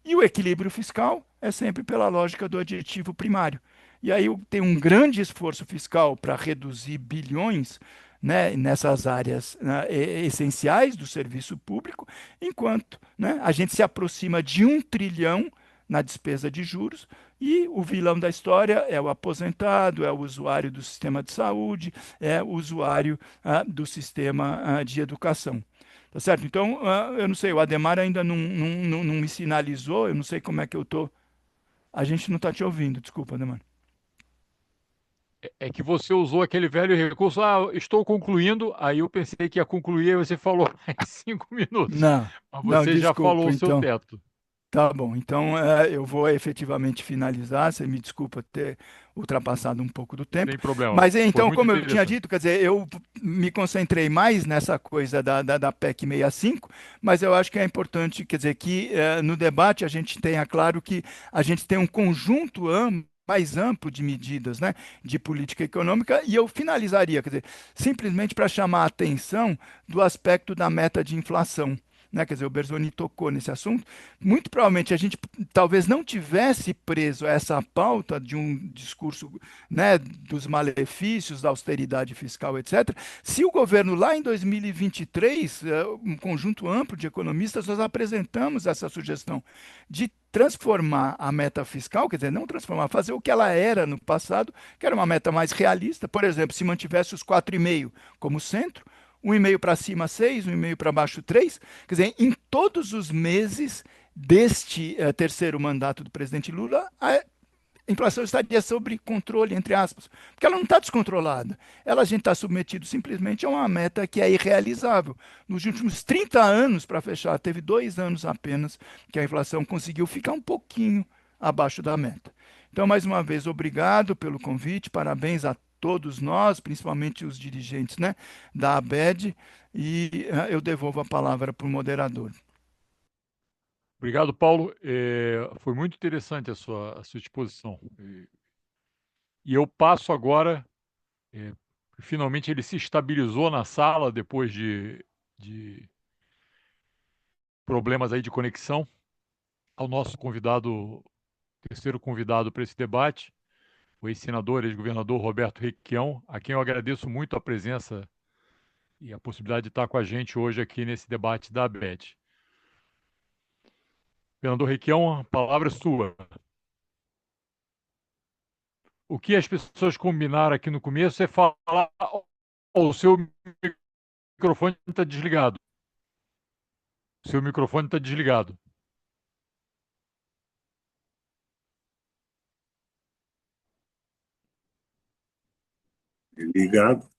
E o equilíbrio fiscal é sempre pela lógica do adjetivo primário. E aí tem um grande esforço fiscal para reduzir bilhões, né, nessas áreas, né, essenciais do serviço público, enquanto, né, a gente se aproxima de 1 trilhão na despesa de juros, E o vilão da história é o aposentado, é o usuário do sistema de saúde, é o usuário do sistema de educação. Tá certo? Então, eu não sei, o Ademar ainda não me sinalizou, eu não sei como é que eu tô. A gente não está te ouvindo, desculpa, Ademar. É que você usou aquele velho recurso, estou concluindo, aí eu pensei que ia concluir, aí você falou mais 5 minutos, Não, mas não, você já falou desculpa, o seu então. teto. Tá bom, então eu vou efetivamente finalizar. Você me desculpa ter ultrapassado um pouco do tempo, Sem problema, mas foi então, muito como eu tinha interessante. dito, quer dizer, eu me concentrei mais nessa coisa da PEC 65, mas eu acho que é importante, quer dizer, que no debate a gente tenha claro que a gente tem um conjunto mais amplo de medidas, né, de política econômica, e eu finalizaria, quer dizer, simplesmente para chamar a atenção do aspecto da meta de inflação. Né? Quer dizer, o Berzoni tocou nesse assunto. Muito provavelmente a gente talvez não tivesse preso a essa pauta de um discurso, né, dos malefícios da austeridade fiscal, etc., se o governo lá em 2023, um conjunto amplo de economistas, nós apresentamos essa sugestão de transformar a meta fiscal, quer dizer, não transformar, fazer o que ela era no passado, que era uma meta mais realista. Por exemplo, se mantivesse os 4,5 como centro, 1,5 para cima 6, 1,5 para baixo 3. Quer dizer, em todos os meses deste terceiro mandato do presidente Lula, a inflação estaria sob controle, entre aspas, porque ela não está descontrolada. A gente está submetido simplesmente a uma meta que é irrealizável. Nos últimos 30 anos, para fechar, teve 2 anos apenas que a inflação conseguiu ficar um pouquinho abaixo da meta. Então, mais uma vez, obrigado pelo convite, parabéns a todos nós, principalmente os dirigentes, né, da ABED, e eu devolvo a palavra para o moderador. Obrigado, Paulo. Foi muito interessante a sua exposição. E eu passo agora, é, finalmente ele se estabilizou na sala depois de problemas aí de conexão, ao nosso convidado, terceiro convidado para esse debate, o ex-senador, ex-governador Roberto Requião, a quem eu agradeço muito a presença e a possibilidade de estar com a gente hoje aqui nesse debate da ABET. Governador Requião, a palavra é sua. O que as pessoas combinaram aqui no começo é falar. O seu microfone está desligado. O seu microfone está desligado.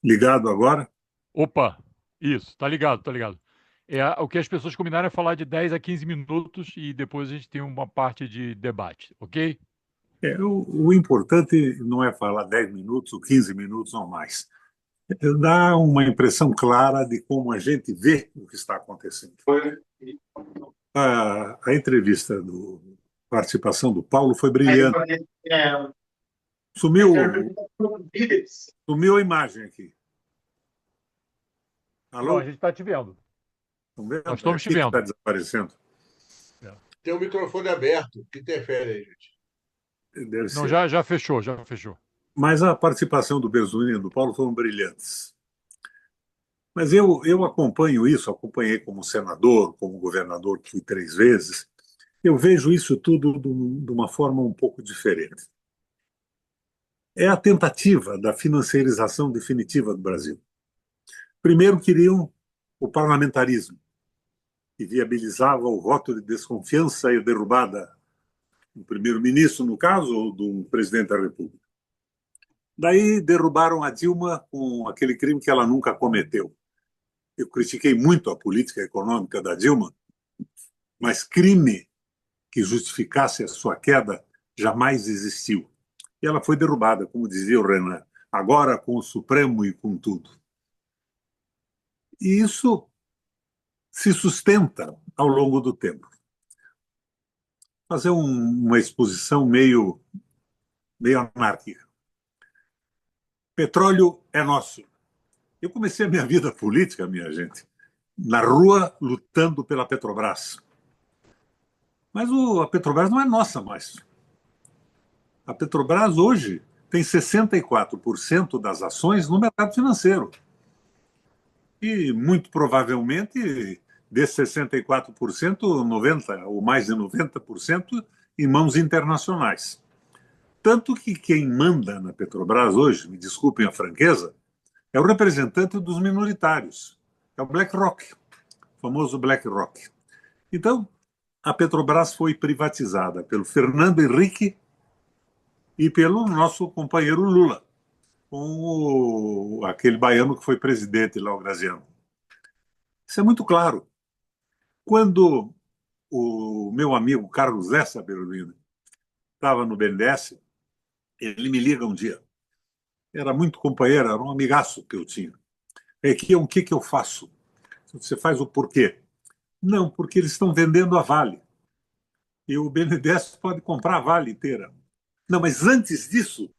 Ligado agora? Opa, isso, tá ligado, tá ligado. O que as pessoas combinaram é falar de 10 a 15 minutos e depois a gente tem uma parte de debate, ok? O importante não é falar 10 minutos ou 15 minutos ou mais. Dá uma impressão clara de como a gente vê o que está acontecendo. A entrevista participação do Paulo foi brilhante. Sumiu, sumiu a imagem aqui. Não, Alô? a gente está te vendo. Estão vendo? Nós É estamos te aqui que está vendo. desaparecendo. Tem o microfone aberto, que interfere aí, gente. Deve Não, ser. já fechou, já fechou. Mas a participação do Berzoni e do Paulo foram brilhantes. Mas eu acompanho isso, acompanhei como senador, como governador, que fui 3 vezes. Eu vejo isso tudo de uma forma um pouco diferente. É a tentativa da financiarização definitiva do Brasil. Primeiro queriam o parlamentarismo, que viabilizava o voto de desconfiança e derrubada do primeiro-ministro, no caso, ou do presidente da República. Daí derrubaram a Dilma com aquele crime que ela nunca cometeu. Eu critiquei muito a política econômica da Dilma, mas crime que justificasse a sua queda jamais existiu. E ela foi derrubada, como dizia o Renan, agora com o Supremo e com tudo. E isso se sustenta ao longo do tempo. Fazer uma exposição meio anárquica. Petróleo é nosso. Eu comecei a minha vida política, minha gente, na rua lutando pela Petrobras. Mas a Petrobras não é nossa mais. A Petrobras hoje tem 64% das ações no mercado financeiro. E, muito provavelmente, desses 64%, 90% ou mais de 90% em mãos internacionais. Tanto que quem manda na Petrobras hoje, me desculpem a franqueza, é o representante dos minoritários, é o BlackRock, o famoso BlackRock. Então, a Petrobras foi privatizada pelo Fernando Henrique e pelo nosso companheiro Lula, com aquele baiano que foi presidente lá, o Graziano. Isso é muito claro. Quando o meu amigo Carlos Lessa Berlino estava no BNDES, ele me liga um dia. Era muito companheiro, era um amigaço que eu tinha. É que o que eu faço? Você faz o porquê? Não, porque eles estão vendendo a Vale. E o BNDES pode comprar a Vale inteira. Não, mas antes disso,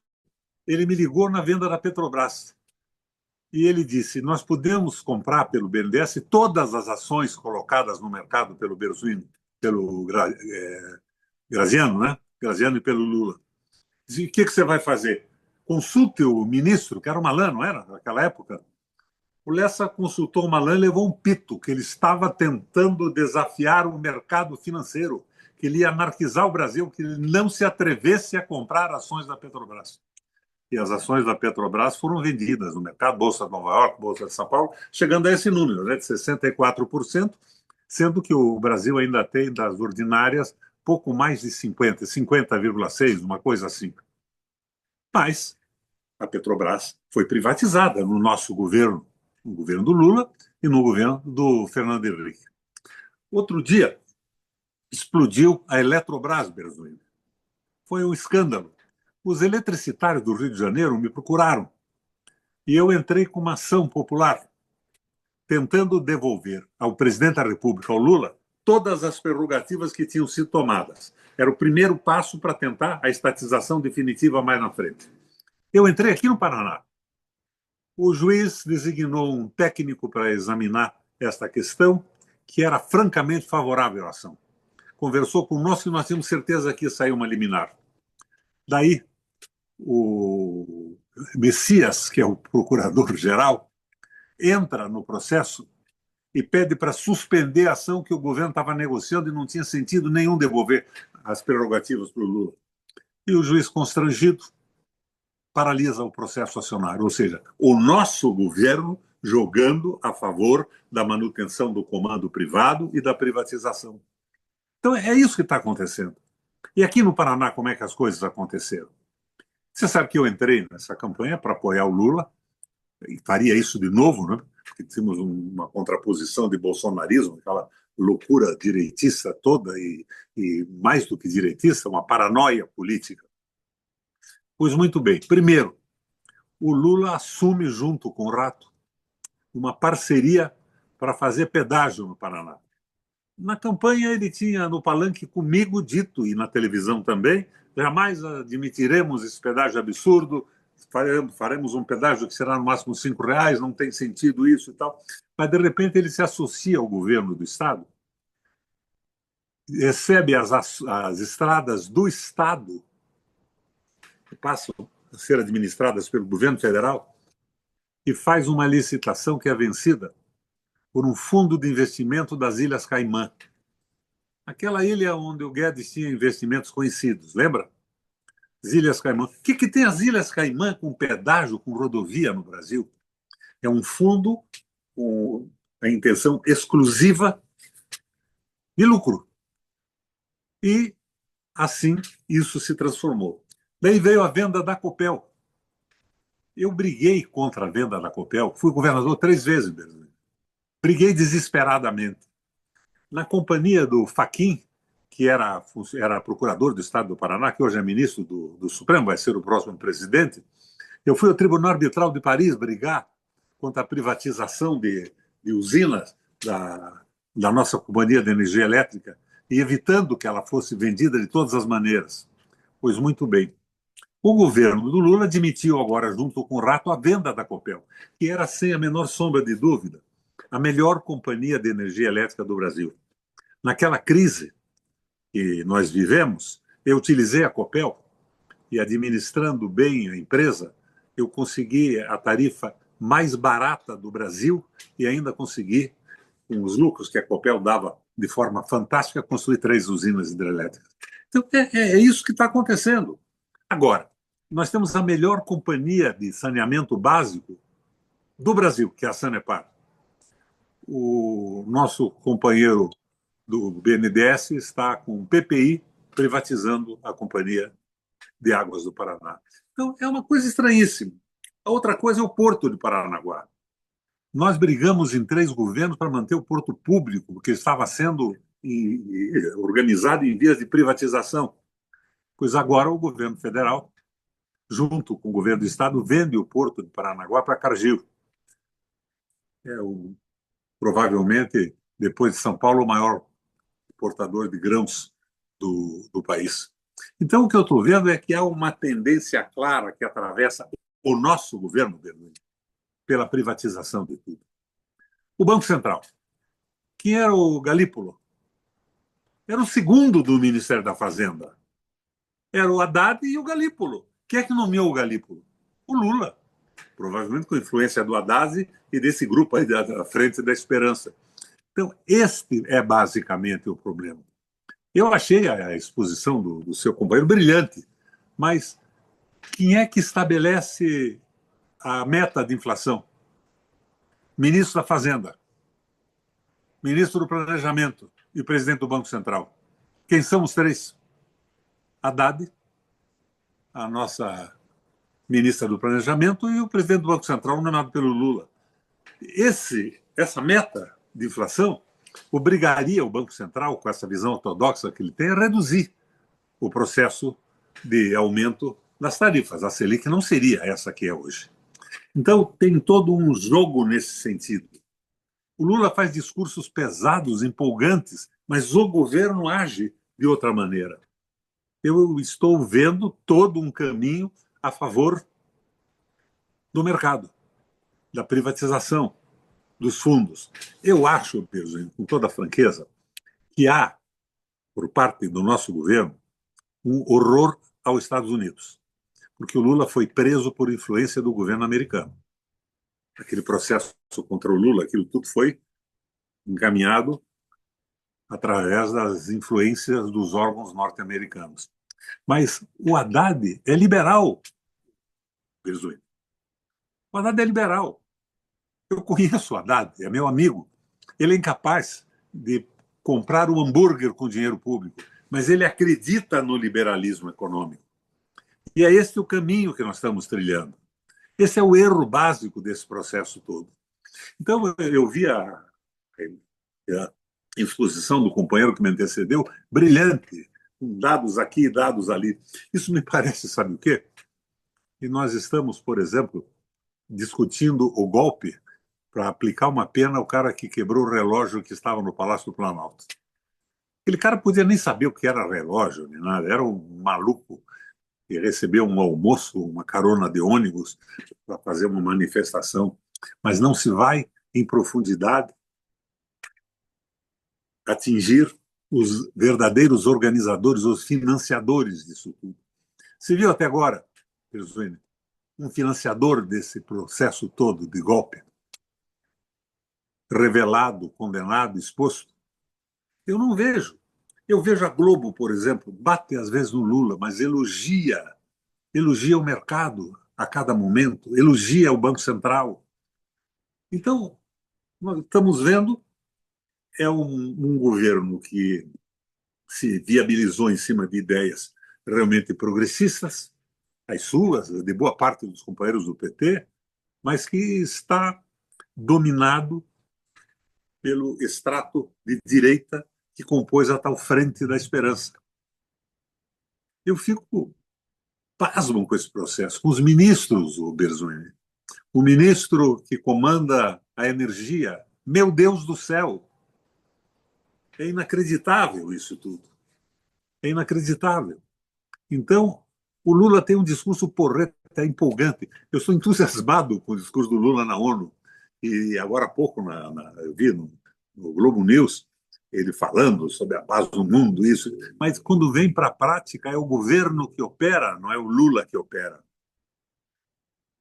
ele me ligou na venda da Petrobras. E ele disse: nós podemos comprar pelo BNDES todas as ações colocadas no mercado pelo Berzoini, pelo Graziano, né? Graziano e pelo Lula. E o que você vai fazer? Consulte o ministro, que era o Malan, não era? Naquela época. O Lessa consultou o Malan e levou um pito, que ele estava tentando desafiar o mercado financeiro, que ele ia anarquizar o Brasil, que ele não se atrevesse a comprar ações da Petrobras. E as ações da Petrobras foram vendidas no mercado, Bolsa de Nova York, Bolsa de São Paulo, chegando a esse número, né, de 64%, sendo que o Brasil ainda tem, das ordinárias, pouco mais de 50, 50,6%, uma coisa assim. Mas a Petrobras foi privatizada no nosso governo, no governo do Lula e no governo do Fernando Henrique. Outro dia, explodiu a Eletrobras, Berzoini. Foi um escândalo. Os eletricitários do Rio de Janeiro me procuraram e eu entrei com uma ação popular tentando devolver ao presidente da República, ao Lula, todas as prerrogativas que tinham sido tomadas. Era o primeiro passo para tentar a estatização definitiva mais na frente. Eu entrei aqui no Paraná. O juiz designou um técnico para examinar esta questão, que era francamente favorável à ação. Conversou conosco e nós tínhamos certeza que ia sair uma liminar. Daí, o Messias, que é o procurador-geral, entra no processo e pede para suspender a ação que o governo estava negociando e não tinha sentido nenhum devolver as prerrogativas para o Lula. E o juiz, constrangido, paralisa o processo acionário, ou seja, o nosso governo jogando a favor da manutenção do comando privado e da privatização. Então é isso que está acontecendo. E aqui no Paraná, como é que as coisas aconteceram? Você sabe que eu entrei nessa campanha para apoiar o Lula, e faria isso de novo, né? Porque tínhamos uma contraposição de bolsonarismo, aquela loucura direitista toda, e mais do que direitista, uma paranoia política. Pois muito bem. Primeiro, o Lula assume, junto com o Rato, uma parceria para fazer pedágio no Paraná. Na campanha, ele tinha no palanque comigo dito, e na televisão também, jamais admitiremos esse pedágio absurdo, faremos um pedágio que será no máximo R$ 5, não tem sentido isso e tal. Mas, de repente, ele se associa ao governo do Estado, recebe as estradas do Estado, que passam a ser administradas pelo governo federal, e faz uma licitação que é vencida por um fundo de investimento das Ilhas Caimã. Aquela ilha onde o Guedes tinha investimentos conhecidos, lembra? As Ilhas Caimã. O que tem as Ilhas Caimã com pedágio, com rodovia no Brasil? É um fundo com a intenção exclusiva de lucro. E, assim, isso se transformou. Daí veio a venda da Copel. Eu briguei contra a venda da Copel, fui governador 3 vezes, briguei desesperadamente. Na companhia do Fachin, que era procurador do Estado do Paraná, que hoje é ministro do Supremo, vai ser o próximo presidente, eu fui ao Tribunal Arbitral de Paris brigar contra a privatização de usinas da nossa companhia de energia elétrica e evitando que ela fosse vendida de todas as maneiras. Pois muito bem. O governo do Lula admitiu agora, junto com o Rato, a venda da Copel, que era, sem a menor sombra de dúvida, a melhor companhia de energia elétrica do Brasil. Naquela crise que nós vivemos, eu utilizei a Copel e, administrando bem a empresa, eu consegui a tarifa mais barata do Brasil e ainda consegui, com os lucros que a Copel dava de forma fantástica, construir 3 usinas hidrelétricas. Então, é isso que está acontecendo. Agora, nós temos a melhor companhia de saneamento básico do Brasil, que é a Sanepar. O nosso companheiro do BNDES está com o PPI privatizando a Companhia de Águas do Paraná. Então, é uma coisa estranhíssima. A outra coisa é o Porto de Paranaguá. Nós brigamos em 3 governos para manter o porto público, porque estava sendo organizado em vias de privatização. Pois agora o governo federal, junto com o governo do estado, vende o porto de Paranaguá para Cargill. Provavelmente, depois de São Paulo, o maior exportador de grãos do país. Então, o que eu estou vendo é que há uma tendência clara que atravessa o nosso governo, Bernardo, pela privatização de tudo. O Banco Central. Quem era o Galípolo? Era o segundo do Ministério da Fazenda. Era o Haddad e o Galípolo. Quem é que nomeou o Galípolo? O Lula. Provavelmente com influência do Haddad e desse grupo aí da Frente da Esperança. Então, este é basicamente o problema. Eu achei a exposição do seu companheiro brilhante, mas quem é que estabelece a meta de inflação? Ministro da Fazenda, ministro do Planejamento e presidente do Banco Central. Quem são os 3? Haddad, a nossa ministra do Planejamento e o presidente do Banco Central, nomeado pelo Lula. Essa meta de inflação obrigaria o Banco Central, com essa visão ortodoxa que ele tem, a reduzir o processo de aumento das tarifas. A Selic não seria essa que é hoje. Então, tem todo um jogo nesse sentido. O Lula faz discursos pesados, empolgantes, mas o governo age de outra maneira. Eu estou vendo todo um caminho a favor do mercado, da privatização, dos fundos. Eu acho, Pedro, com toda a franqueza, que há, por parte do nosso governo, um horror aos Estados Unidos, porque o Lula foi preso por influência do governo americano. Aquele processo contra o Lula, aquilo tudo foi encaminhado através das influências dos órgãos norte-americanos. Mas o Haddad é liberal, Pedro. O Haddad é liberal. Eu conheço o Haddad, é meu amigo. Ele é incapaz de comprar um hambúrguer com dinheiro público, mas ele acredita no liberalismo econômico. E é esse o caminho que nós estamos trilhando. Esse é o erro básico desse processo todo. Então, eu vi a exposição do companheiro que me antecedeu, brilhante, com dados aqui, dados ali. Isso me parece, sabe o quê? E nós estamos, por exemplo, discutindo o golpe para aplicar uma pena ao cara que quebrou o relógio que estava no Palácio do Planalto. Aquele cara podia nem saber o que era relógio, nem nada. Era um maluco que recebeu um almoço, uma carona de ônibus para fazer uma manifestação. Mas não se vai em profundidade atingir os verdadeiros organizadores, os financiadores disso tudo. Se viu até agora, um financiador desse processo todo de golpe? Revelado, condenado, exposto? Eu não vejo. Eu vejo a Globo, por exemplo, bate às vezes no Lula, mas elogia o mercado a cada momento, elogia o Banco Central. Então, nós estamos vendo um governo que se viabilizou em cima de ideias realmente progressistas, as suas, de boa parte dos companheiros do PT, mas que está dominado pelo extrato de direita que compôs a tal Frente da Esperança. Eu fico pasmo com esse processo, com os ministros, o Berzoni. O ministro que comanda a energia, meu Deus do céu, é inacreditável isso tudo. É inacreditável. Então, o Lula tem um discurso porreta, empolgante. Eu estou entusiasmado com o discurso do Lula na ONU. E agora há pouco, eu vi no Globo News, ele falando sobre a paz do mundo, isso. Mas quando vem para a prática, é o governo que opera, não é o Lula que opera.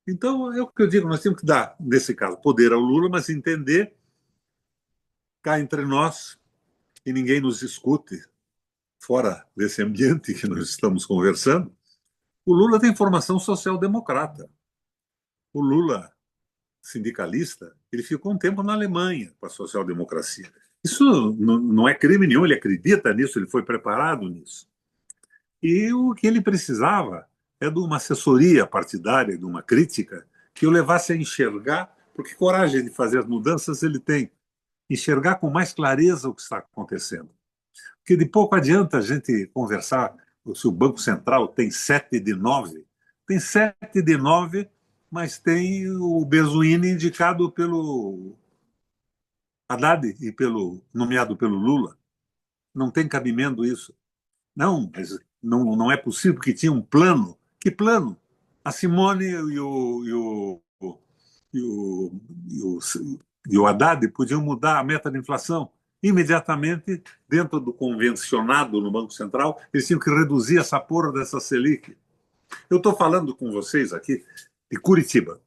Então, é o que eu digo, nós temos que dar, nesse caso, poder ao Lula, mas entender cá entre nós que ninguém nos escute, fora desse ambiente que nós estamos conversando, O Lula tem formação social-democrata. O Lula, sindicalista, ele ficou um tempo na Alemanha com a social-democracia. Isso não é crime nenhum, ele acredita nisso, ele foi preparado nisso. E o que ele precisava é de uma assessoria partidária, de uma crítica, que o levasse a enxergar, porque coragem de fazer as mudanças ele tem, enxergar com mais clareza o que está acontecendo. Porque de pouco adianta a gente conversar se o Banco Central tem 7 de 9. Tem 7 de 9, mas tem o Bezuini indicado pelo Haddad e nomeado pelo Lula. Não tem cabimento isso. Não, mas não é possível que tinha um plano. Que plano? A Simone e o Haddad podiam mudar a meta de inflação. Imediatamente, dentro do convencionado no Banco Central, eles tinham que reduzir essa porra dessa Selic. Eu estou falando com vocês aqui de Curitiba,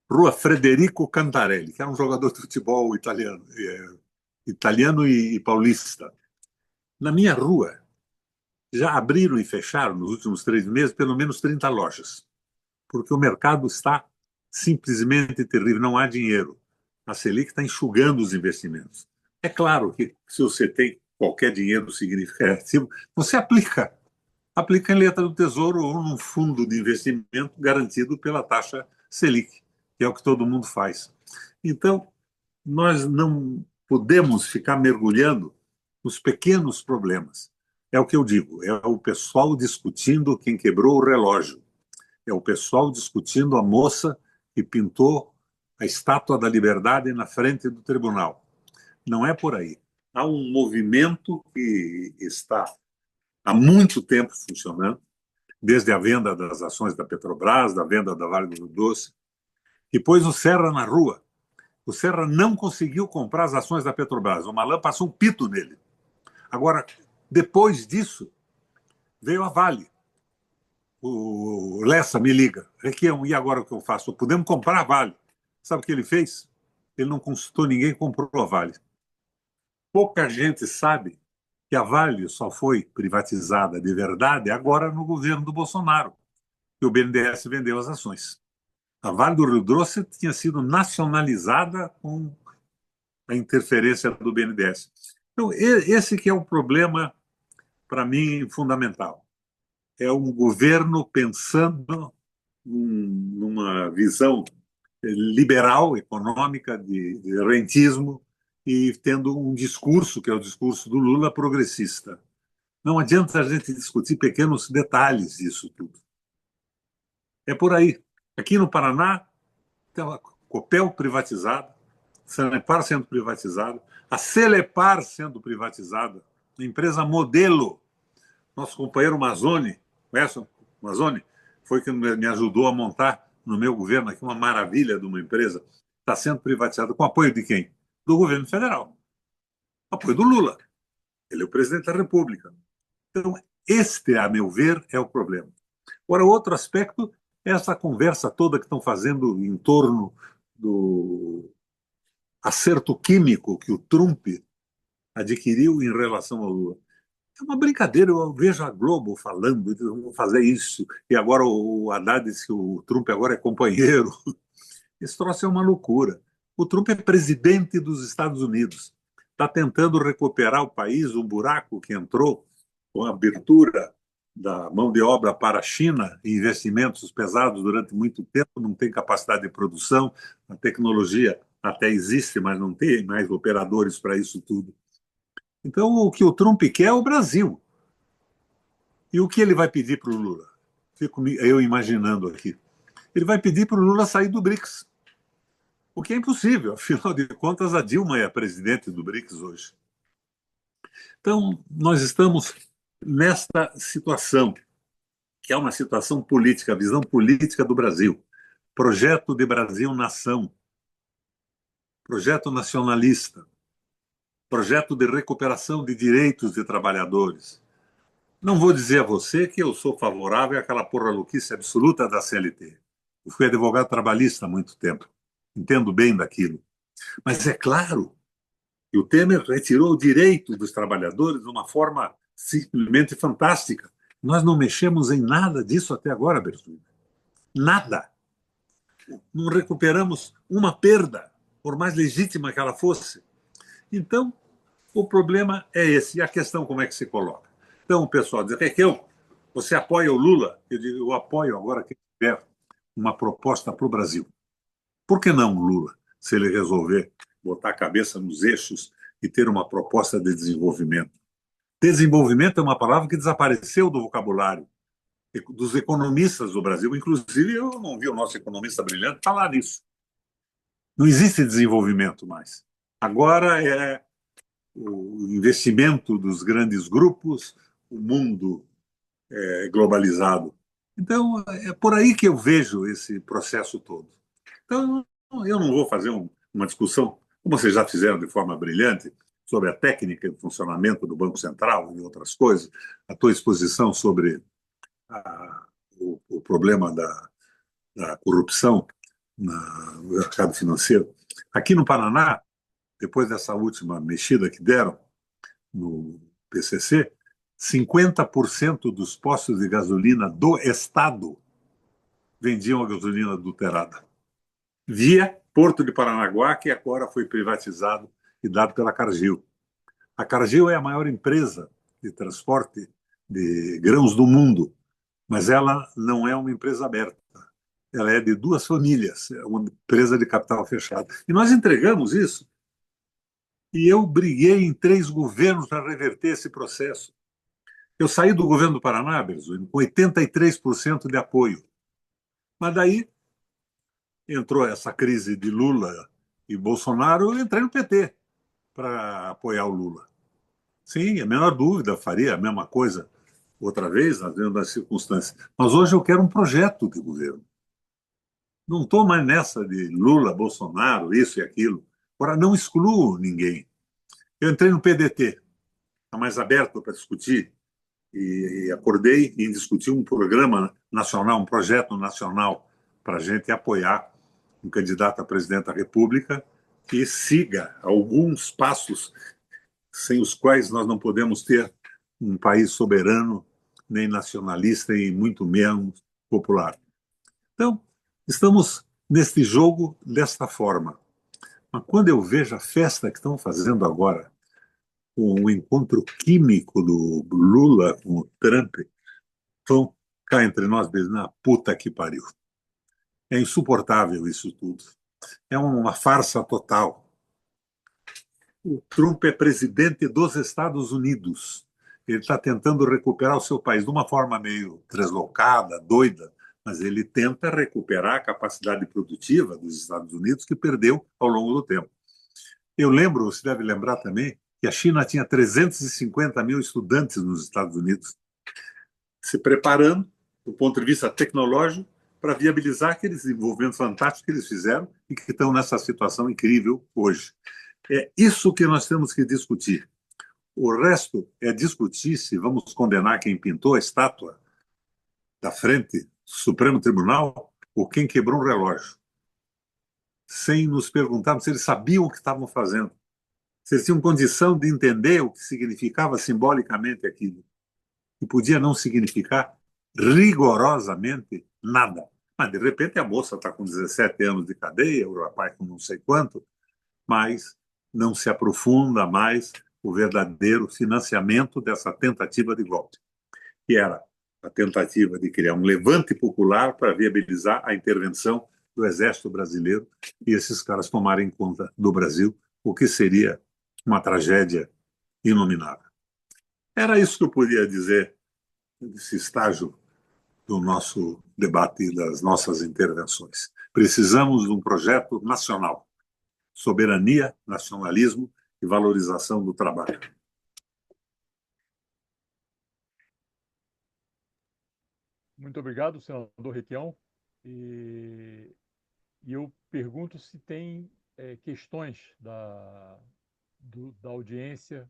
Rua Frederico Cantarelli, que era um jogador de futebol italiano e paulista. Na minha rua, já abriram e fecharam, nos últimos 3 meses, pelo menos 30 lojas, porque o mercado está simplesmente terrível, não há dinheiro. A Selic está enxugando os investimentos. É claro que se você tem qualquer dinheiro significativo, você aplica em letra do Tesouro ou num fundo de investimento garantido pela taxa Selic, que é o que todo mundo faz. Então, nós não podemos ficar mergulhando nos pequenos problemas. É o que eu digo, é o pessoal discutindo quem quebrou o relógio, é o pessoal discutindo a moça que pintou a Estátua da Liberdade na frente do tribunal. Não é por aí. Há um movimento que está há muito tempo funcionando, desde a venda das ações da Petrobras, da venda da Vale do Rio Doce, e pôs o Serra na rua. O Serra não conseguiu comprar as ações da Petrobras. O Malan passou um pito nele. Agora, depois disso, veio a Vale. O Lessa me liga. Requião, e agora o que eu faço? Podemos comprar a Vale. Sabe o que ele fez? Ele não consultou ninguém, comprou a Vale. Pouca gente sabe que a Vale só foi privatizada de verdade agora no governo do Bolsonaro, que o BNDES vendeu as ações. A Vale do Rio Doce tinha sido nacionalizada com a interferência do BNDES. Então, esse que é o problema, para mim, fundamental. É um governo pensando numa visão liberal, econômica, de rentismo, e tendo um discurso, que é o discurso do Lula, progressista. Não adianta a gente discutir pequenos detalhes disso tudo. É por aí. Aqui no Paraná, tem a Copel privatizada, a Sanepar sendo privatizada, a Celepar sendo privatizada, a empresa modelo. Nosso companheiro Mazzoni, conhece o Mazzoni? Foi que me ajudou a montar no meu governo aqui uma maravilha de uma empresa. Está sendo privatizada com apoio de quem? Do governo federal. Apoio do Lula. Ele é o presidente da República. Então, este, a meu ver, é o problema. Agora, outro aspecto é essa conversa toda que estão fazendo em torno do acerto químico que o Trump adquiriu em relação ao Lula. É uma brincadeira, eu vejo a Globo falando, vamos fazer isso, e agora o Haddad disse que o Trump agora é companheiro. Esse troço é uma loucura. O Trump é presidente dos Estados Unidos, está tentando recuperar o país, um buraco que entrou com a abertura da mão de obra para a China e investimentos pesados durante muito tempo, não tem capacidade de produção, a tecnologia até existe, mas não tem mais operadores para isso tudo. Então, o que o Trump quer é o Brasil. E o que ele vai pedir para o Lula? Fico eu imaginando aqui. Ele vai pedir para o Lula sair do BRICS, o que é impossível. Afinal de contas, a Dilma é a presidente do BRICS hoje. Então, nós estamos nesta situação, que é uma situação política, a visão política do Brasil. Projeto de Brasil-nação, projeto nacionalista, projeto de recuperação de direitos de trabalhadores. Não vou dizer a você que eu sou favorável àquela porra-louquice absoluta da CLT. Eu fui advogado trabalhista há muito tempo, entendo bem daquilo. Mas é claro que o Temer retirou o direito dos trabalhadores de uma forma simplesmente fantástica. Nós não mexemos em nada disso até agora, Bertolini. Nada. Não recuperamos uma perda, por mais legítima que ela fosse. Então, o problema é esse. E a questão como é que se coloca? Então, o pessoal diz, Requião, você apoia o Lula? Eu digo, eu apoio agora que tiver uma proposta para o Brasil. Por que não o Lula, se ele resolver botar a cabeça nos eixos e ter uma proposta de desenvolvimento? Desenvolvimento é uma palavra que desapareceu do vocabulário dos economistas do Brasil. Inclusive, eu não vi o nosso economista brilhante falar nisso. Não existe desenvolvimento mais. Agora é o investimento dos grandes grupos, o mundo globalizado. Então, é por aí que eu vejo esse processo todo. Então, eu não vou fazer uma discussão, como vocês já fizeram de forma brilhante, sobre a técnica e o funcionamento do Banco Central e outras coisas, a tua exposição sobre o problema da corrupção no mercado financeiro. Aqui no Paraná, depois dessa última mexida que deram no PCC, 50% dos postos de gasolina do Estado vendiam a gasolina adulterada, via Porto de Paranaguá, que agora foi privatizado e dado pela Cargill. A Cargill é a maior empresa de transporte de grãos do mundo, mas ela não é uma empresa aberta. Ela é de duas famílias, é uma empresa de capital fechado. E nós entregamos isso. E eu briguei em 3 governos para reverter esse processo. Eu saí do governo do Paraná, Berzoini, com 83% de apoio. Mas daí entrou essa crise de Lula e Bolsonaro, eu entrei no PT para apoiar o Lula. Sim, a menor dúvida, faria a mesma coisa outra vez, nas mesmas circunstâncias. Mas hoje eu quero um projeto de governo. Não estou mais nessa de Lula, Bolsonaro, isso e aquilo. Agora, não excluo ninguém. Eu entrei no PDT, está mais aberto para discutir, e acordei em discutir um programa nacional, um projeto nacional para a gente apoiar um candidato a presidente da República que siga alguns passos sem os quais nós não podemos ter um país soberano, nem nacionalista e muito menos popular. Então, estamos neste jogo desta forma. Mas quando eu vejo a festa que estão fazendo agora, com o encontro químico do Lula com o Trump, vão cá entre nós, na puta que pariu. É insuportável isso tudo. É uma farsa total. O Trump é presidente dos Estados Unidos. Ele está tentando recuperar o seu país de uma forma meio deslocada, doida, mas ele tenta recuperar a capacidade produtiva dos Estados Unidos que perdeu ao longo do tempo. Eu lembro, você deve lembrar também, que a China tinha 350 mil estudantes nos Estados Unidos, se preparando, do ponto de vista tecnológico, para viabilizar aqueles desenvolvimentos fantásticos que eles fizeram e que estão nessa situação incrível hoje. É isso que nós temos que discutir. O resto é discutir se vamos condenar quem pintou a estátua da frente do Supremo Tribunal ou quem quebrou um relógio, sem nos perguntarmos se eles sabiam o que estavam fazendo, se eles tinham condição de entender o que significava simbolicamente aquilo, e podia não significar rigorosamente nada. Mas, de repente, a moça está com 17 anos de cadeia, o rapaz com não sei quanto, mas não se aprofunda mais o verdadeiro financiamento dessa tentativa de golpe, que era a tentativa de criar um levante popular para viabilizar a intervenção do Exército Brasileiro e esses caras tomarem conta do Brasil, o que seria uma tragédia inominável. Era isso que eu podia dizer desse estágio do nosso debate e das nossas intervenções. Precisamos de um projeto nacional. Soberania, nacionalismo e valorização do trabalho. Muito obrigado, senador Requião. E eu pergunto se tem questões da audiência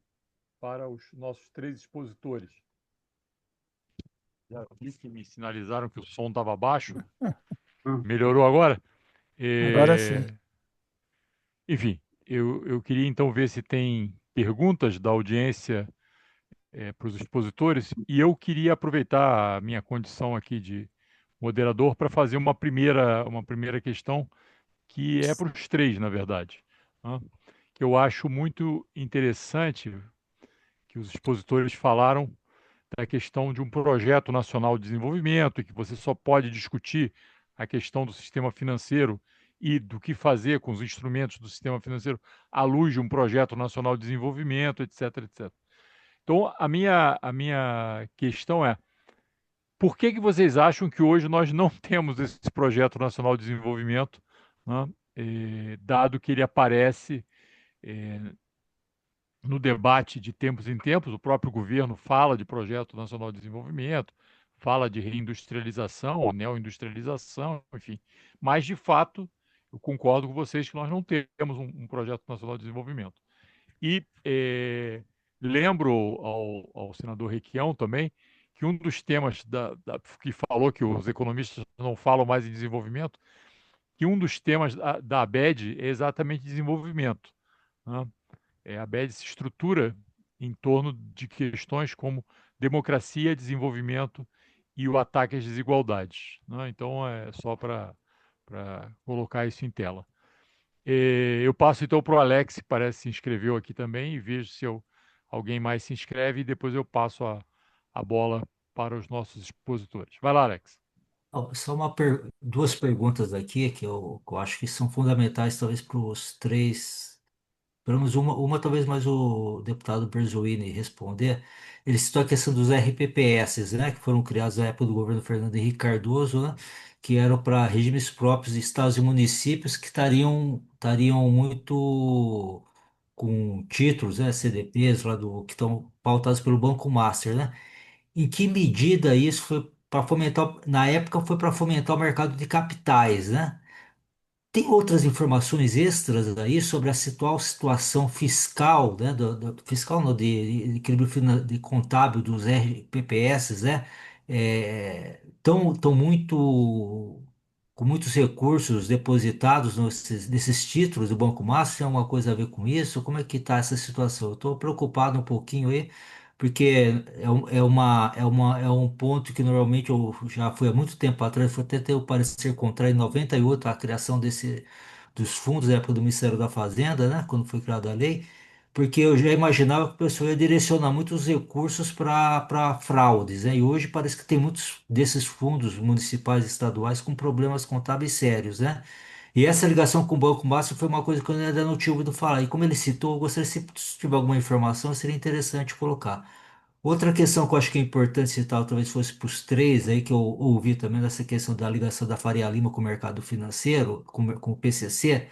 para os nossos 3 expositores. Já vi que me sinalizaram que o som estava baixo. Melhorou agora? Agora sim. Enfim, eu queria então ver se tem perguntas da audiência para os expositores, e eu queria aproveitar a minha condição aqui de moderador para fazer uma primeira questão que é para os três, na verdade, né? Que eu acho muito interessante que os expositores falaram da questão de um projeto nacional de desenvolvimento, e que você só pode discutir a questão do sistema financeiro e do que fazer com os instrumentos do sistema financeiro à luz de um projeto nacional de desenvolvimento, etc, etc. Então, a minha questão é, por que que vocês acham que hoje nós não temos esse projeto nacional de desenvolvimento, né? Dado que ele aparece eh, no debate de tempos em tempos, o próprio governo fala de projeto nacional de desenvolvimento, fala de reindustrialização ou neoindustrialização, enfim. Mas, de fato, eu concordo com vocês que nós não temos um projeto nacional de desenvolvimento. E lembro ao senador Requião também que um dos temas que falou que os economistas não falam mais em desenvolvimento, que um dos temas da ABED é exatamente desenvolvimento, né? A ABED se estrutura em torno de questões como democracia, desenvolvimento e o ataque às desigualdades, né? Então, é só para colocar isso em tela. Eu passo então para o Alex, que parece que se inscreveu aqui também, e vejo se alguém mais se inscreve, e depois eu passo a bola para os nossos expositores. Vai lá, Alex. Ó, só duas perguntas aqui que eu acho que são fundamentais, talvez, para os três. Pelo menos uma talvez mais o deputado Berzoini responder. Ele citou a questão dos RPPS, né, que foram criados na época do governo Fernando Henrique Cardoso, né, que eram para regimes próprios de estados e municípios que estariam muito com títulos, né, CDPs, que estão pautados pelo Banco Master, né? Em que medida isso foi para fomentar, na época foi para fomentar o mercado de capitais, né? Tem outras informações extras aí sobre a atual situação fiscal, né, fiscal não, de equilíbrio de contábil dos RPPS, né? Tão muito com muitos recursos depositados nesses títulos do Banco Mastro, tem alguma coisa a ver com isso? Como é que está essa situação? Eu estou preocupado um pouquinho aí, porque é um ponto que normalmente eu já fui há muito tempo atrás, foi até ter o parecer contrário em 98, a criação dos fundos da época do Ministério da Fazenda, né, quando foi criada a lei, porque eu já imaginava que o pessoal ia direcionar muitos recursos para fraudes, né, e hoje parece que tem muitos desses fundos municipais e estaduais com problemas contábeis sérios, né. E essa ligação com o Banco Mastro foi uma coisa que eu ainda não tinha ouvido falar. E como ele citou, eu gostaria, se tiver alguma informação, seria interessante colocar. Outra questão que eu acho que é importante citar, talvez fosse para os três aí, que eu ouvi também dessa questão da ligação da Faria Lima com o mercado financeiro, com o PCC,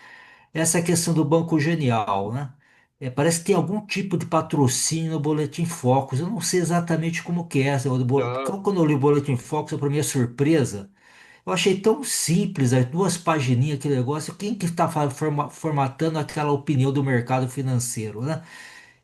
é essa questão do Banco Genial, né? Parece que tem algum tipo de patrocínio no Boletim Focus. Eu não sei exatamente como que é. Ah, Quando eu li o Boletim Focus, para minha surpresa, eu achei tão simples, as duas pagininhas, aquele negócio. Quem que está formatando aquela opinião do mercado financeiro, né?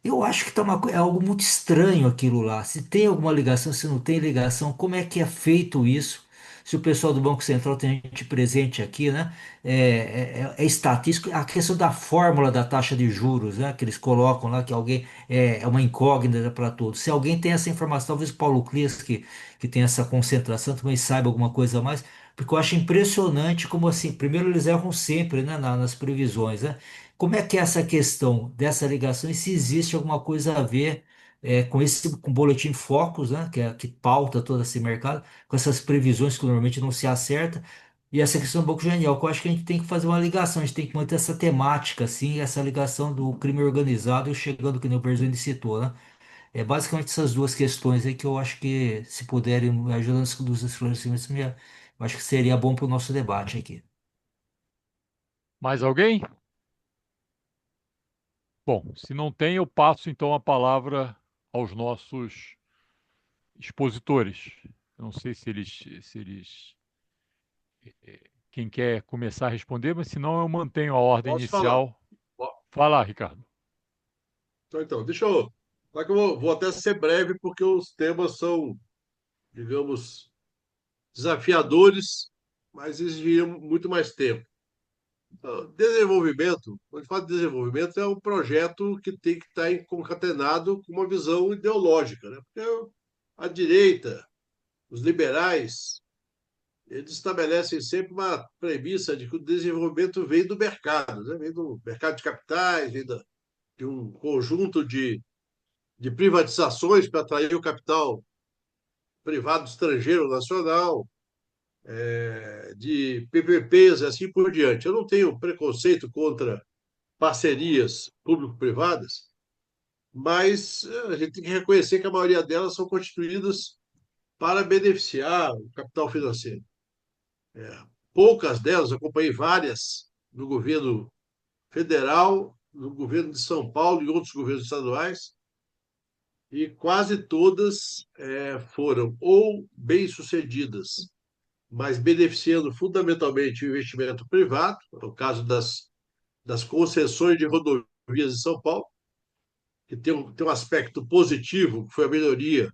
Eu acho que é algo muito estranho aquilo lá. Se tem alguma ligação, se não tem ligação, como é que é feito isso? Se o pessoal do Banco Central tem gente presente aqui, né? É estatístico. A questão da fórmula da taxa de juros, né? Que eles colocam lá, que alguém é uma incógnita para todos. Se alguém tem essa informação, talvez o Paulo Klias, que tem essa concentração, também saiba alguma coisa a mais, porque eu acho impressionante como assim, primeiro eles erram sempre, né? Nas previsões, né? Como é que é essa questão dessa ligação e se existe alguma coisa a ver com o Boletim Focus, né, que pauta todo esse mercado, com essas previsões que normalmente não se acerta, e essa questão do Banco Genial, que eu acho que a gente tem que fazer uma ligação, a gente tem que manter essa temática, assim, essa ligação do crime organizado e chegando, que nem o Berzoni citou, né? É basicamente essas duas questões aí que eu acho que, se puderem me ajudar nos esclarecimentos, eu acho que seria bom para o nosso debate aqui. Mais alguém? Bom, se não tem, eu passo então a palavra aos nossos expositores. Eu não sei se eles quem quer começar a responder, mas se não eu mantenho a ordem posso falar? inicial. Fala, Ricardo. Então, deixa eu. Só que eu vou até ser breve, porque os temas são, digamos, desafiadores, mas exigiriam muito mais tempo. Desenvolvimento, quando fala de desenvolvimento, é um projeto que tem que estar concatenado com uma visão ideológica, né? Porque a direita, os liberais, eles estabelecem sempre uma premissa de que o desenvolvimento vem do mercado, né? Vem do mercado de capitais, de um conjunto de privatizações para atrair o capital privado estrangeiro nacional, de PPPs e assim por diante. Eu não tenho preconceito contra parcerias público-privadas, mas a gente tem que reconhecer que a maioria delas são constituídas para beneficiar o capital financeiro. Poucas delas, eu acompanhei várias no governo federal, no governo de São Paulo e outros governos estaduais, e quase todas foram ou bem-sucedidas, mas beneficiando fundamentalmente o investimento privado, no caso das concessões de rodovias em São Paulo, que tem um aspecto positivo, que foi a melhoria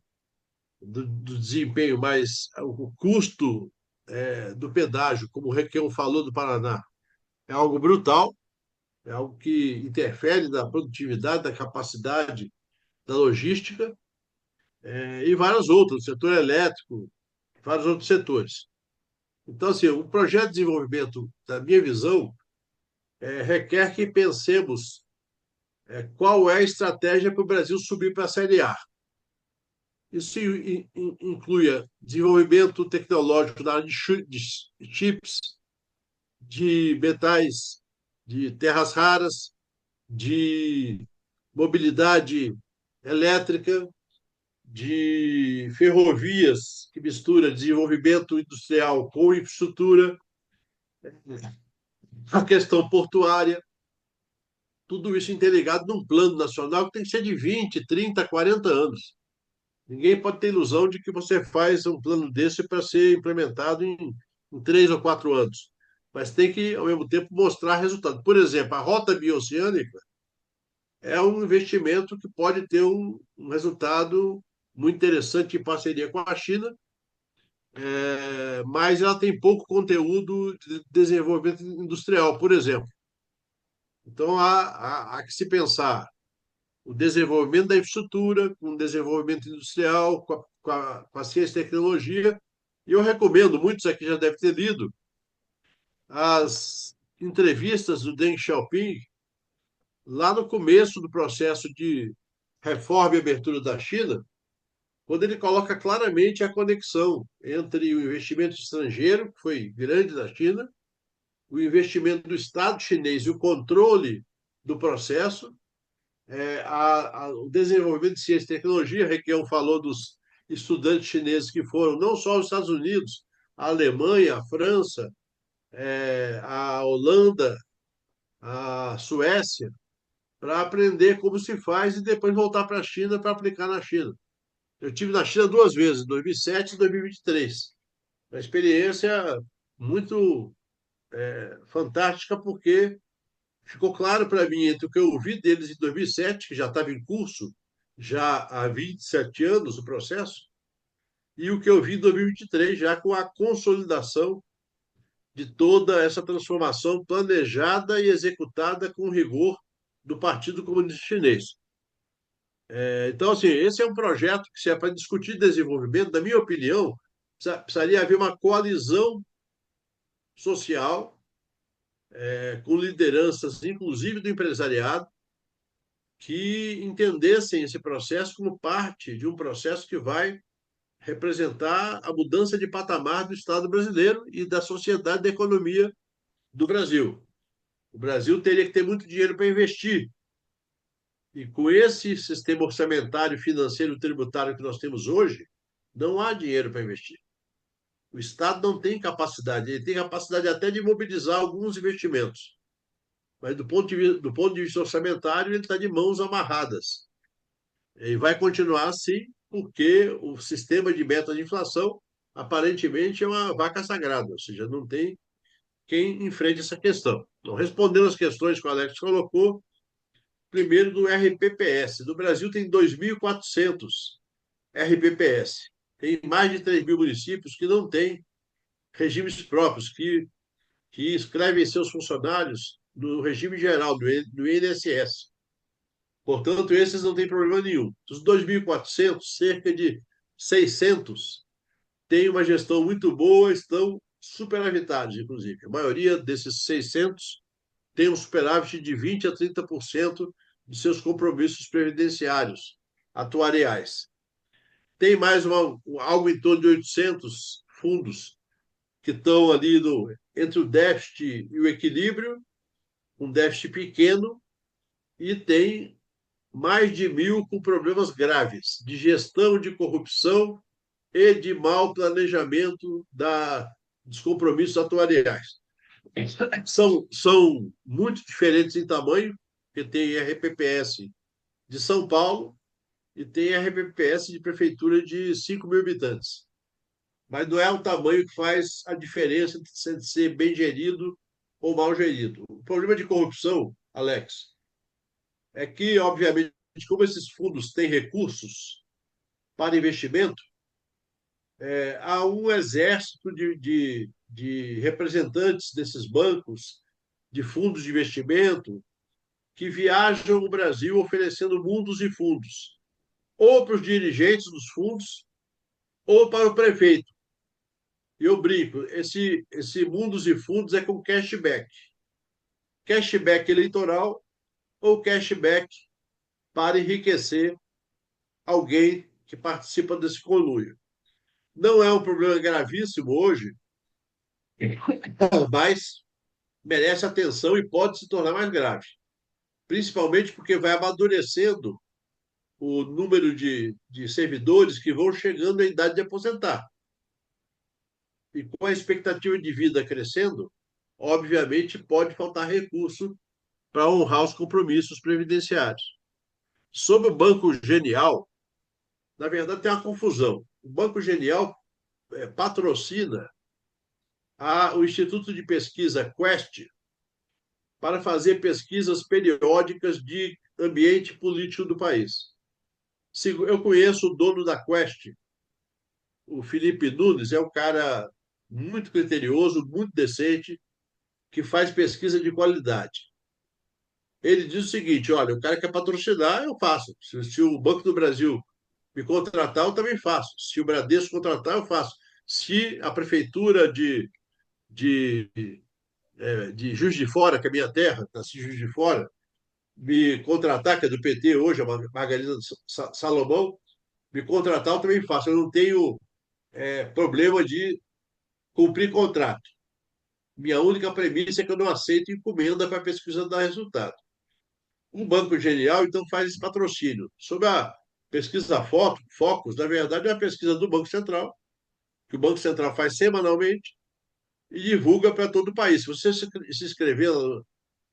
do desempenho, mas o custo do pedágio, como o Requião falou do Paraná, é algo brutal, é algo que interfere na produtividade, na capacidade da logística, e várias outras, o setor elétrico, vários outros setores. Então, assim, o projeto de desenvolvimento, da minha visão, requer que pensemos qual é a estratégia para o Brasil subir para a Série A. Isso inclui desenvolvimento tecnológico na área de chips, de metais, de terras raras, de mobilidade elétrica, de ferrovias, que mistura desenvolvimento industrial com infraestrutura, a questão portuária, tudo isso interligado num plano nacional que tem que ser de 20, 30, 40 anos. Ninguém pode ter ilusão de que você faz um plano desse para ser implementado em 3 ou 4 anos. Mas tem que, ao mesmo tempo, mostrar resultado. Por exemplo, a rota bioceânica é um investimento que pode ter um resultado muito interessante em parceria com a China, mas ela tem pouco conteúdo de desenvolvimento industrial, por exemplo. Então, há que se pensar o desenvolvimento da infraestrutura, com o desenvolvimento industrial, com a ciência e tecnologia. E eu recomendo, muitos aqui já devem ter lido, as entrevistas do Deng Xiaoping, lá no começo do processo de reforma e abertura da China, quando ele coloca claramente a conexão entre o investimento estrangeiro, que foi grande na China, o investimento do Estado chinês e o controle do processo, o desenvolvimento de ciência e tecnologia. Requião falou dos estudantes chineses que foram não só aos Estados Unidos, a Alemanha, a França, a Holanda, a Suécia, para aprender como se faz e depois voltar para a China para aplicar na China. Eu tive na China 2 vezes, em 2007 e 2023. Uma experiência muito fantástica, porque ficou claro para mim, entre o que eu ouvi deles em 2007, que já estava em curso, já há 27 anos o processo, e o que eu vi em 2023, já com a consolidação de toda essa transformação planejada e executada com rigor do Partido Comunista Chinês. Então, assim, esse é um projeto que, se é para discutir desenvolvimento, na minha opinião, precisaria haver uma coalizão social, com lideranças, inclusive do empresariado, que entendessem esse processo como parte de um processo que vai representar a mudança de patamar do Estado brasileiro e da sociedade, da economia do Brasil. O Brasil teria que ter muito dinheiro para investir. E com esse sistema orçamentário, financeiro, tributário que nós temos hoje, não há dinheiro para investir. O Estado não tem capacidade, ele tem capacidade até de mobilizar alguns investimentos. Mas do ponto de vista orçamentário, ele está de mãos amarradas. E vai continuar assim, porque o sistema de meta de inflação aparentemente é uma vaca sagrada, ou seja, não tem quem enfrente essa questão. Então, respondendo às questões que o Alex colocou, primeiro do RPPS. No Brasil tem 2.400 RPPS. Tem mais de 3.000 municípios que não têm regimes próprios, que que inscrevem seus funcionários no regime geral, do INSS. Portanto, esses não têm problema nenhum. Dos 2.400, cerca de 600 têm uma gestão muito boa, estão superavitados, inclusive. A maioria desses 600 tem um superávit de 20% a 30% de seus compromissos previdenciários atuariais. Tem mais algo em torno de 800 fundos que estão ali entre o déficit e o equilíbrio, um déficit pequeno, e tem mais de 1.000 com problemas graves de gestão de corrupção e de mau planejamento dos compromissos atuariais. São muito diferentes em tamanho, porque tem RPPS de São Paulo e tem RPPS de prefeitura de 5.000 habitantes. Mas não é o tamanho que faz a diferença de ser bem gerido ou mal gerido. O problema de corrupção, Alex, é que, obviamente, como esses fundos têm recursos para investimento, há um exército de representantes desses bancos, de fundos de investimento, que viajam o Brasil oferecendo mundos e fundos, ou para os dirigentes dos fundos, ou para o prefeito. E eu brinco, esse mundos e fundos é com cashback. Cashback eleitoral ou cashback para enriquecer alguém que participa desse conluio. Não é um problema gravíssimo hoje, mas merece atenção e pode se tornar mais grave, principalmente porque vai amadurecendo o número de servidores que vão chegando à idade de aposentar. E com a expectativa de vida crescendo, obviamente pode faltar recurso para honrar os compromissos previdenciários. Sobre o Banco Genial, na verdade tem uma confusão. O Banco Genial patrocina o Instituto de Pesquisa Quest para fazer pesquisas periódicas de ambiente político do país. Eu conheço o dono da Quest, o Felipe Nunes, é um cara muito criterioso, muito decente, que faz pesquisa de qualidade. Ele diz o seguinte: olha, o cara quer patrocinar, eu faço. Se o Banco do Brasil me contratar, eu também faço. Se o Bradesco contratar, eu faço. Se a prefeitura de, de Juiz de Fora, que é a minha terra, nasci em Juiz de Fora, me contratar, que é do PT hoje, a Margarida Salomão, me contratar, eu também faço. Eu não tenho problema de cumprir contrato. Minha única premissa é que eu não aceito encomenda para pesquisa dar resultado. O Banco Genial, então, faz esse patrocínio. Sobre a pesquisa Focus, na verdade, é uma pesquisa do Banco Central, que o Banco Central faz semanalmente e divulga para todo o país. Se você se inscrever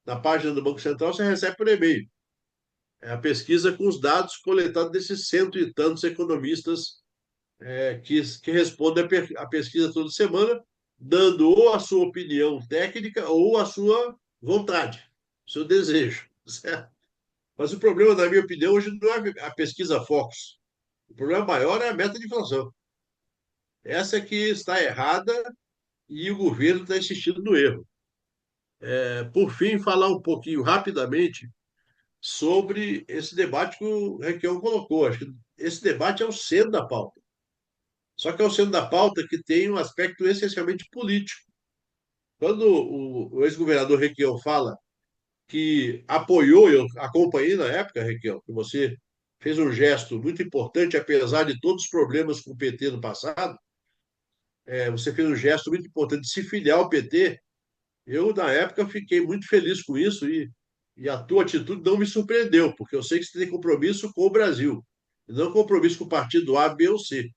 na página do Banco Central, você recebe por e-mail. É a pesquisa com os dados coletados desses cento e tantos economistas que respondem a pesquisa toda semana, dando ou a sua opinião técnica ou a sua vontade, seu desejo. Certo? Mas o problema, na minha opinião, hoje não é a pesquisa Focus. O problema maior é a meta de inflação. Essa é que está errada e o governo está insistindo no erro. Por fim, falar um pouquinho rapidamente sobre esse debate que o Requião colocou. Acho que esse debate é o centro da pauta. Só que é o centro da pauta que tem um aspecto essencialmente político. Quando o ex-governador Requião fala que apoiou, eu acompanhei na época, Requião, que você fez um gesto muito importante, apesar de todos os problemas com o PT no passado, você fez um gesto muito importante de se filiar ao PT. Eu, na época, fiquei muito feliz com isso e a tua atitude não me surpreendeu, porque eu sei que você tem compromisso com o Brasil, e não compromisso com o partido A, B ou C.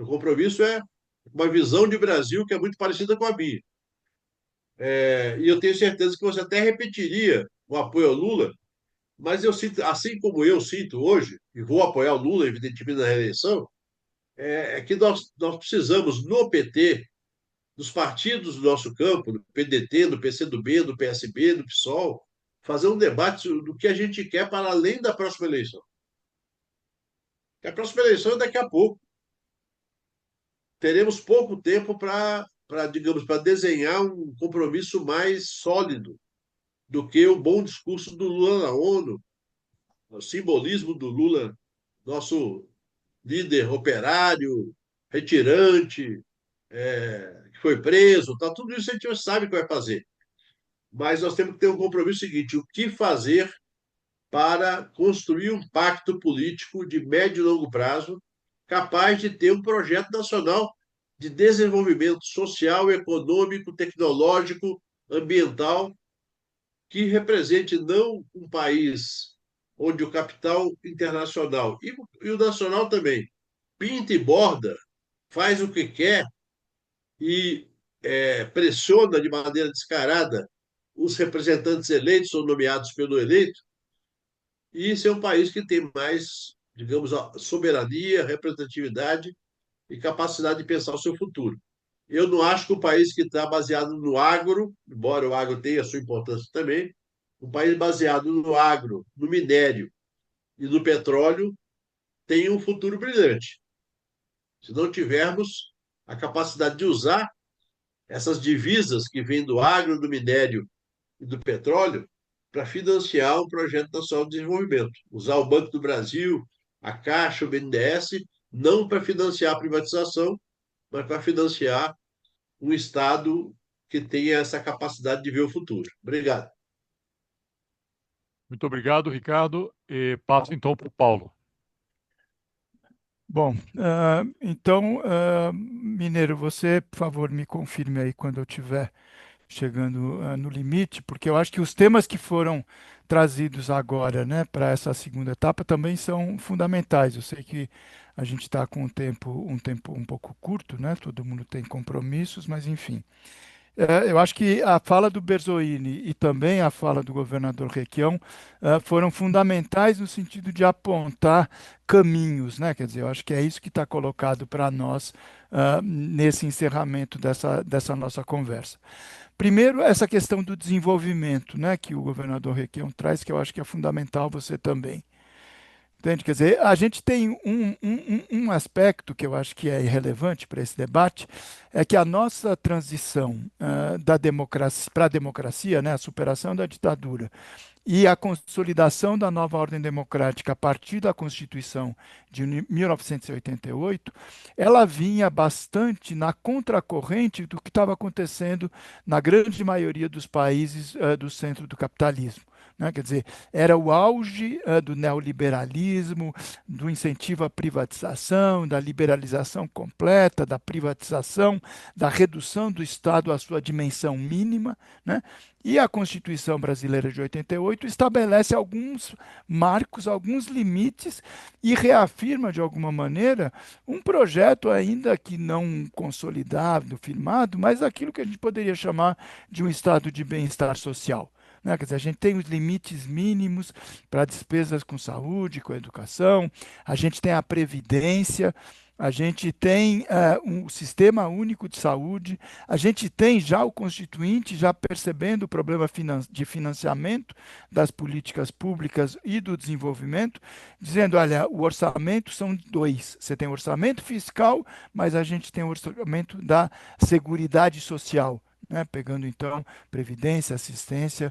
O compromisso é uma visão de Brasil que é muito parecida com a minha. E eu tenho certeza que você até repetiria o apoio ao Lula, mas eu sinto, assim como eu sinto hoje, e vou apoiar o Lula, evidentemente, na reeleição, que nós precisamos, no PT, dos partidos do nosso campo, do PDT, do PCdoB, do PSB, do PSOL, fazer um debate do que a gente quer para além da próxima eleição. Porque a próxima eleição é daqui a pouco. Teremos pouco tempo para digamos, para desenhar um compromisso mais sólido do que o bom discurso do Lula na ONU, o simbolismo do Lula, nosso líder operário, retirante, que foi preso, tá, tudo isso a gente sabe que vai fazer. Mas nós temos que ter um compromisso seguinte: o que fazer para construir um pacto político de médio e longo prazo, capaz de ter um projeto nacional de desenvolvimento social, econômico, tecnológico, ambiental, que represente não um país onde o capital internacional e o nacional também pinta e borda, faz o que quer e pressiona de maneira descarada os representantes eleitos ou nomeados pelo eleito, e esse é um país que tem mais, digamos, soberania, representatividade e capacidade de pensar o seu futuro. Eu não acho que o país que está baseado no agro, embora o agro tenha a sua importância também, um país baseado no agro, no minério e no petróleo tem um futuro brilhante. Se não tivermos a capacidade de usar essas divisas que vêm do agro, do minério e do petróleo para financiar um projeto nacional de desenvolvimento. Usar o Banco do Brasil, a Caixa, o BNDES, não para financiar a privatização, mas para financiar um Estado que tenha essa capacidade de ver o futuro. Obrigado. Muito obrigado, Ricardo. E passo então para o Paulo. Bom, então, Mineiro, você, por favor, me confirme aí quando eu estiver chegando no limite, porque eu acho que os temas que foram trazidos agora, né, para essa segunda etapa também são fundamentais. Eu sei que a gente está com um tempo um pouco curto, né? Todo mundo tem compromissos, mas enfim. Eu acho que a fala do Berzoini e também a fala do governador Requião foram fundamentais no sentido de apontar caminhos, né? Quer dizer, eu acho que é isso que está colocado para nós nesse encerramento dessa nossa conversa. Primeiro, essa questão do desenvolvimento, né, que o governador Requião traz, que eu acho que é fundamental você também. Entende? Quer dizer, a gente tem um aspecto que eu acho que é irrelevante para esse debate, é que a nossa transição da democracia para a democracia, né, a superação da ditadura e a consolidação da nova ordem democrática a partir da Constituição de 1988, ela vinha bastante na contracorrente do que estava acontecendo na grande maioria dos países do centro do capitalismo. Né? Quer dizer, era o auge do neoliberalismo, do incentivo à privatização, da liberalização completa, da privatização, da redução do Estado à sua dimensão mínima, né? E a Constituição Brasileira de 88 estabelece alguns marcos, alguns limites e reafirma, de alguma maneira, um projeto ainda que não consolidado, firmado, mas aquilo que a gente poderia chamar de um estado de bem-estar social. Né? Quer dizer, a gente tem os limites mínimos para despesas com saúde, com educação, a gente tem a previdência, a gente tem um sistema único de saúde, a gente tem já o Constituinte já percebendo o problema de financiamento das políticas públicas e do desenvolvimento, dizendo, olha, o orçamento são dois. Você tem o orçamento fiscal, mas a gente tem o orçamento da Seguridade Social. Né, pegando então previdência, assistência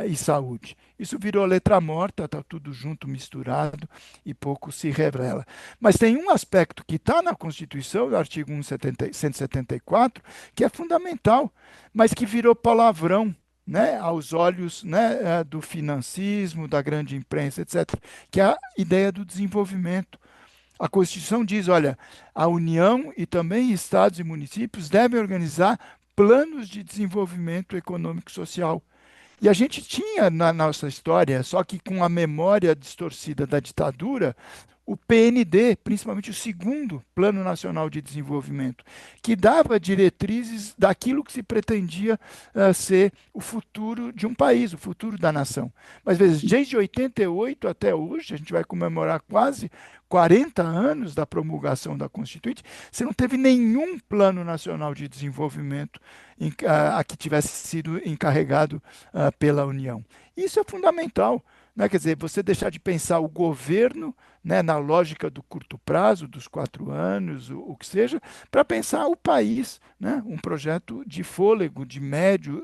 e saúde. Isso virou letra morta, está tudo junto, misturado e pouco se revela. Mas tem um aspecto que está na Constituição, no artigo 174, que é fundamental, mas que virou palavrão, né, aos olhos, né, do financismo, da grande imprensa, etc., que é a ideia do desenvolvimento. A Constituição diz, olha, a União e também estados e municípios devem organizar planos de desenvolvimento econômico e social. E a gente tinha na nossa história, só que com a memória distorcida da ditadura, o PND, principalmente o segundo Plano Nacional de Desenvolvimento, que dava diretrizes daquilo que se pretendia ser o futuro de um país, o futuro da nação. Mas, às vezes, desde 88 até hoje, a gente vai comemorar quase 40 anos da promulgação da Constituinte, você não teve nenhum Plano Nacional de Desenvolvimento a que tivesse sido encarregado pela União. Isso é fundamental. né? Quer dizer, você deixar de pensar o governo, né, na lógica do curto prazo, dos 4 anos, o que seja, para pensar o país, né, um projeto de fôlego, de médio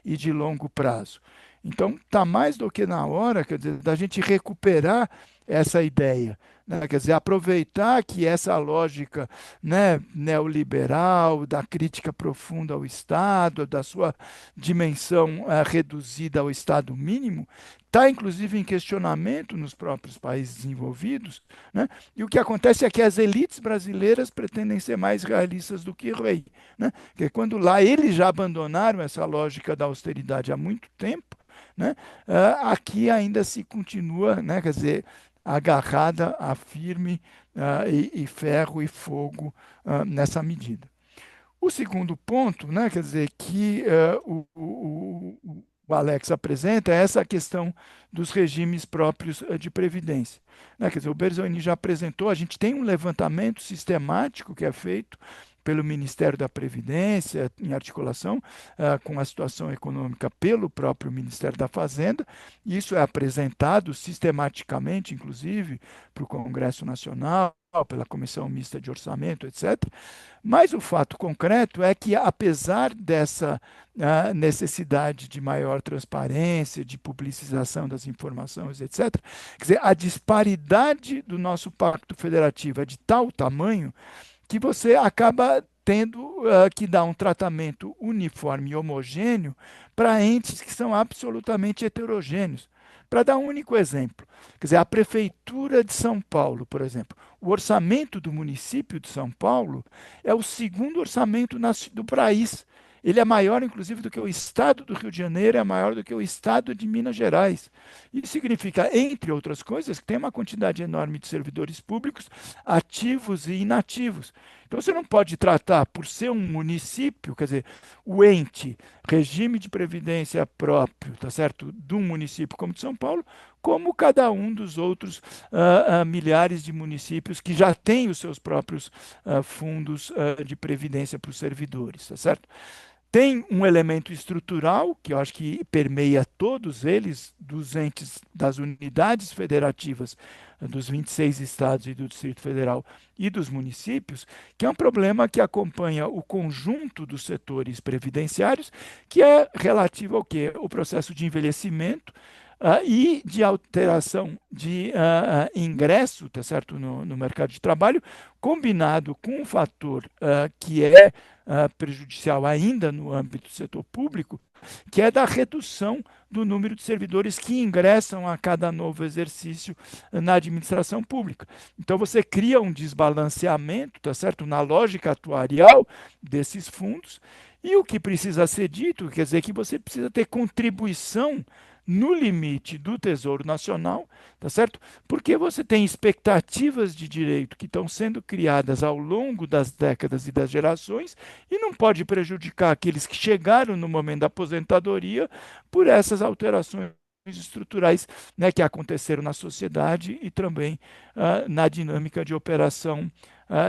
e de longo prazo. Então, está mais do que na hora, quer dizer, da gente recuperar essa ideia, né? Quer dizer, aproveitar que essa lógica, né, neoliberal, da crítica profunda ao Estado, da sua dimensão reduzida ao Estado mínimo, está inclusive em questionamento nos próprios países desenvolvidos, né? E o que acontece é que as elites brasileiras pretendem ser mais realistas do que o rei, né? Porque quando lá eles já abandonaram essa lógica da austeridade há muito tempo, né? Aqui ainda se continua, né? Quer dizer, agarrada a firme e ferro e fogo nessa medida. O segundo ponto, né, quer dizer, que o Alex apresenta é essa questão dos regimes próprios de previdência. Né? Quer dizer, o Berzoni já apresentou, a gente tem um levantamento sistemático que é feito pelo Ministério da Previdência, em articulação com a situação econômica pelo próprio Ministério da Fazenda. Isso é apresentado sistematicamente, inclusive, para o Congresso Nacional, pela Comissão Mista de Orçamento, etc. Mas o fato concreto é que, apesar dessa necessidade de maior transparência, de publicização das informações, etc., quer dizer, a disparidade do nosso pacto federativo é de tal tamanho que você acaba tendo que dar um tratamento uniforme e homogêneo para entes que são absolutamente heterogêneos. Para dar um único exemplo, quer dizer, a Prefeitura de São Paulo, por exemplo, o orçamento do município de São Paulo é o segundo orçamento do país. Ele é maior, inclusive, do que o Estado do Rio de Janeiro, é maior do que o Estado de Minas Gerais. Isso significa, entre outras coisas, que tem uma quantidade enorme de servidores públicos ativos e inativos. Então, você não pode tratar, por ser um município, quer dizer, o ente, regime de previdência próprio, tá certo, de um município como de São Paulo, como cada um dos outros milhares de municípios que já têm os seus próprios fundos de previdência para os servidores, tá certo? Tem um elemento estrutural, que eu acho que permeia todos eles, dos entes, das unidades federativas dos 26 estados e do Distrito Federal e dos municípios, que é um problema que acompanha o conjunto dos setores previdenciários, que é relativo ao quê? O processo de envelhecimento e de alteração de ingresso, tá certo, no mercado de trabalho, combinado com um fator que é prejudicial ainda no âmbito do setor público, que é da redução do número de servidores que ingressam a cada novo exercício na administração pública. Então você cria um desbalanceamento, tá certo, na lógica atuarial desses fundos, e o que precisa ser dito, quer dizer que você precisa ter contribuição no limite do Tesouro Nacional, tá certo? Porque você tem expectativas de direito que estão sendo criadas ao longo das décadas e das gerações e não pode prejudicar aqueles que chegaram no momento da aposentadoria por essas alterações estruturais, né, que aconteceram na sociedade e também na dinâmica de operação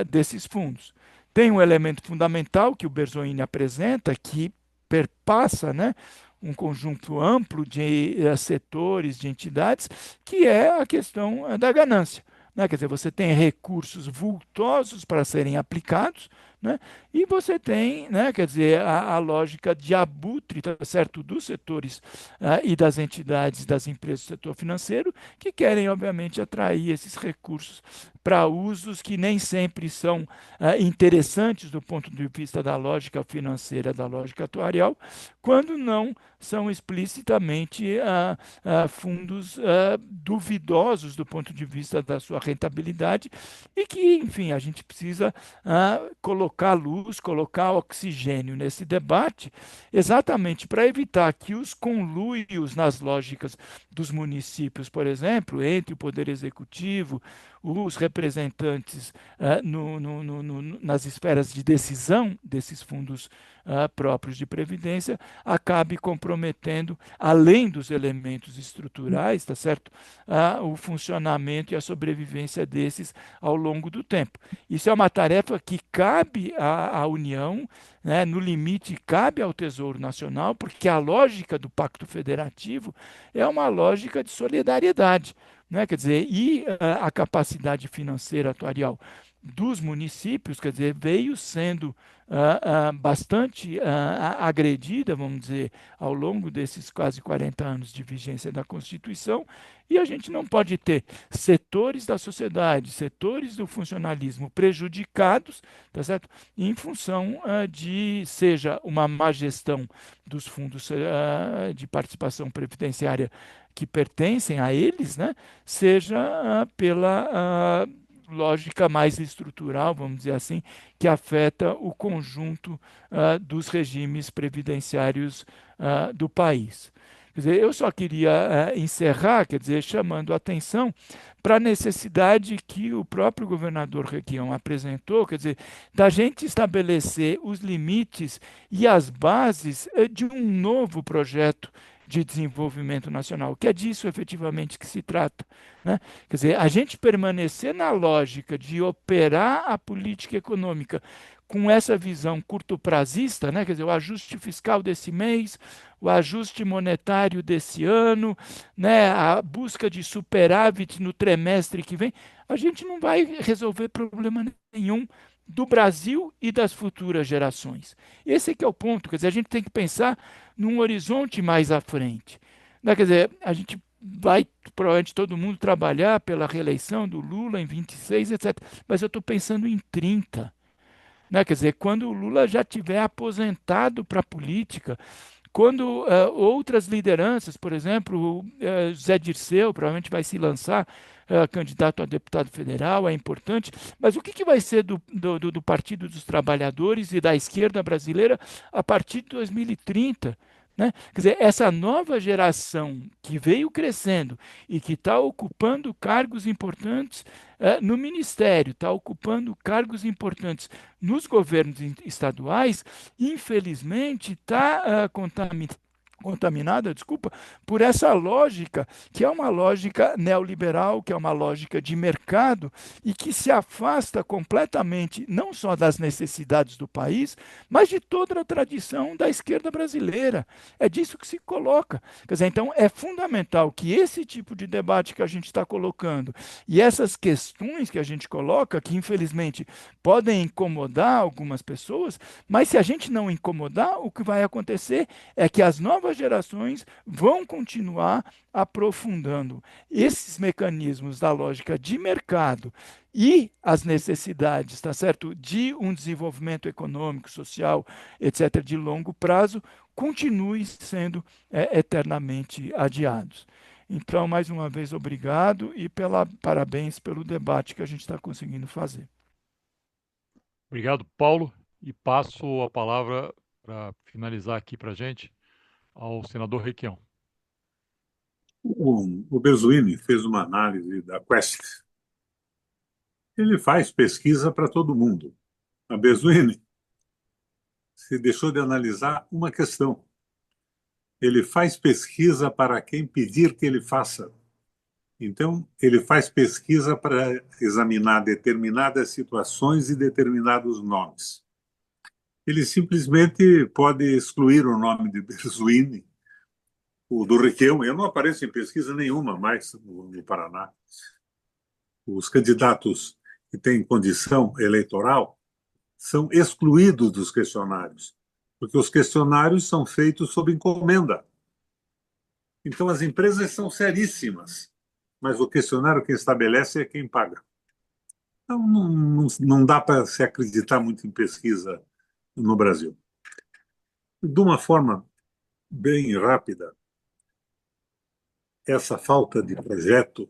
desses fundos. Tem um elemento fundamental que o Berzoni apresenta que perpassa, né, um conjunto amplo de setores, de entidades, que é a questão da ganância. Né? Quer dizer, você tem recursos vultosos para serem aplicados, né? E você tem, né, quer dizer, a lógica de abutre, tá certo, dos setores e das entidades, das empresas do setor financeiro, que querem, obviamente, atrair esses recursos para usos que nem sempre são interessantes do ponto de vista da lógica financeira, da lógica atuarial, quando não são explicitamente fundos duvidosos do ponto de vista da sua rentabilidade e que, enfim, a gente precisa colocar luz, colocar oxigênio nesse debate, exatamente para evitar que os conluios nas lógicas dos municípios, por exemplo, entre o Poder Executivo, os representantes nas esferas de decisão desses fundos próprios de previdência, acabe comprometendo, além dos elementos estruturais, tá certo? O funcionamento e a sobrevivência desses ao longo do tempo. Isso é uma tarefa que cabe à União, né? No limite, cabe ao Tesouro Nacional, porque a lógica do Pacto Federativo é uma lógica de solidariedade, né? Quer dizer, e a capacidade financeira atuarial dos municípios, quer dizer, veio sendo bastante agredida, vamos dizer, ao longo desses quase 40 anos de vigência da Constituição, e a gente não pode ter setores da sociedade, setores do funcionalismo prejudicados, tá certo? Em função de, seja uma má gestão dos fundos de participação previdenciária que pertencem a eles, né? Seja pela lógica mais estrutural, vamos dizer assim, que afeta o conjunto dos regimes previdenciários do país. Quer dizer, eu só queria encerrar, quer dizer, chamando a atenção para a necessidade que o próprio governador Requião apresentou, quer dizer, da gente estabelecer os limites e as bases de um novo projeto de desenvolvimento nacional, que é disso efetivamente que se trata, né? Quer dizer, a gente permanecer na lógica de operar a política econômica com essa visão curto-prazista, né? Quer dizer, o ajuste fiscal desse mês, o ajuste monetário desse ano, né? A busca de superávit no trimestre que vem, a gente não vai resolver problema nenhum do Brasil e das futuras gerações. Esse é que é o ponto, quer dizer, a gente tem que pensar num horizonte mais à frente, né? Quer dizer, a gente vai provavelmente todo mundo trabalhar pela reeleição do Lula em 26, etc. Mas eu estou pensando em 30. Né? Quer dizer, quando o Lula já tiver aposentado para a política, quando outras lideranças, por exemplo, Zé Dirceu provavelmente vai se lançar candidato a deputado federal, é importante, mas o que vai ser do Partido dos Trabalhadores e da esquerda brasileira a partir de 2030? Né? Quer dizer, essa nova geração que veio crescendo e que está ocupando cargos importantes no Ministério, está ocupando cargos importantes nos governos estaduais, infelizmente está contaminada, desculpa, por essa lógica, que é uma lógica neoliberal, que é uma lógica de mercado e que se afasta completamente não só das necessidades do país, mas de toda a tradição da esquerda brasileira. É disso que se coloca. Quer dizer, então é fundamental que esse tipo de debate que a gente está colocando e essas questões que a gente coloca, que infelizmente podem incomodar algumas pessoas, mas se a gente não incomodar, o que vai acontecer é que as novas gerações vão continuar aprofundando esses mecanismos da lógica de mercado e as necessidades, tá certo, de um desenvolvimento econômico, social, etc., de longo prazo, continuem sendo eternamente adiados. Então, mais uma vez, obrigado e parabéns pelo debate que a gente está conseguindo fazer. Obrigado, Paulo. E passo a palavra para finalizar aqui para a gente ao senador Requião. O Berzoini fez uma análise da Quest. Ele faz pesquisa para todo mundo. A Berzoini se deixou de analisar uma questão. Ele faz pesquisa para quem pedir que ele faça. Então, ele faz pesquisa para examinar determinadas situações e determinados nomes. Ele simplesmente pode excluir o nome de Berzoini, o do Requião. Eu não apareço em pesquisa nenhuma mais no Paraná. Os candidatos que têm condição eleitoral são excluídos dos questionários, porque os questionários são feitos sob encomenda. Então, as empresas são seríssimas, mas o questionário quem estabelece é quem paga. Então, não dá para se acreditar muito em pesquisa no Brasil. De uma forma bem rápida, essa falta de projeto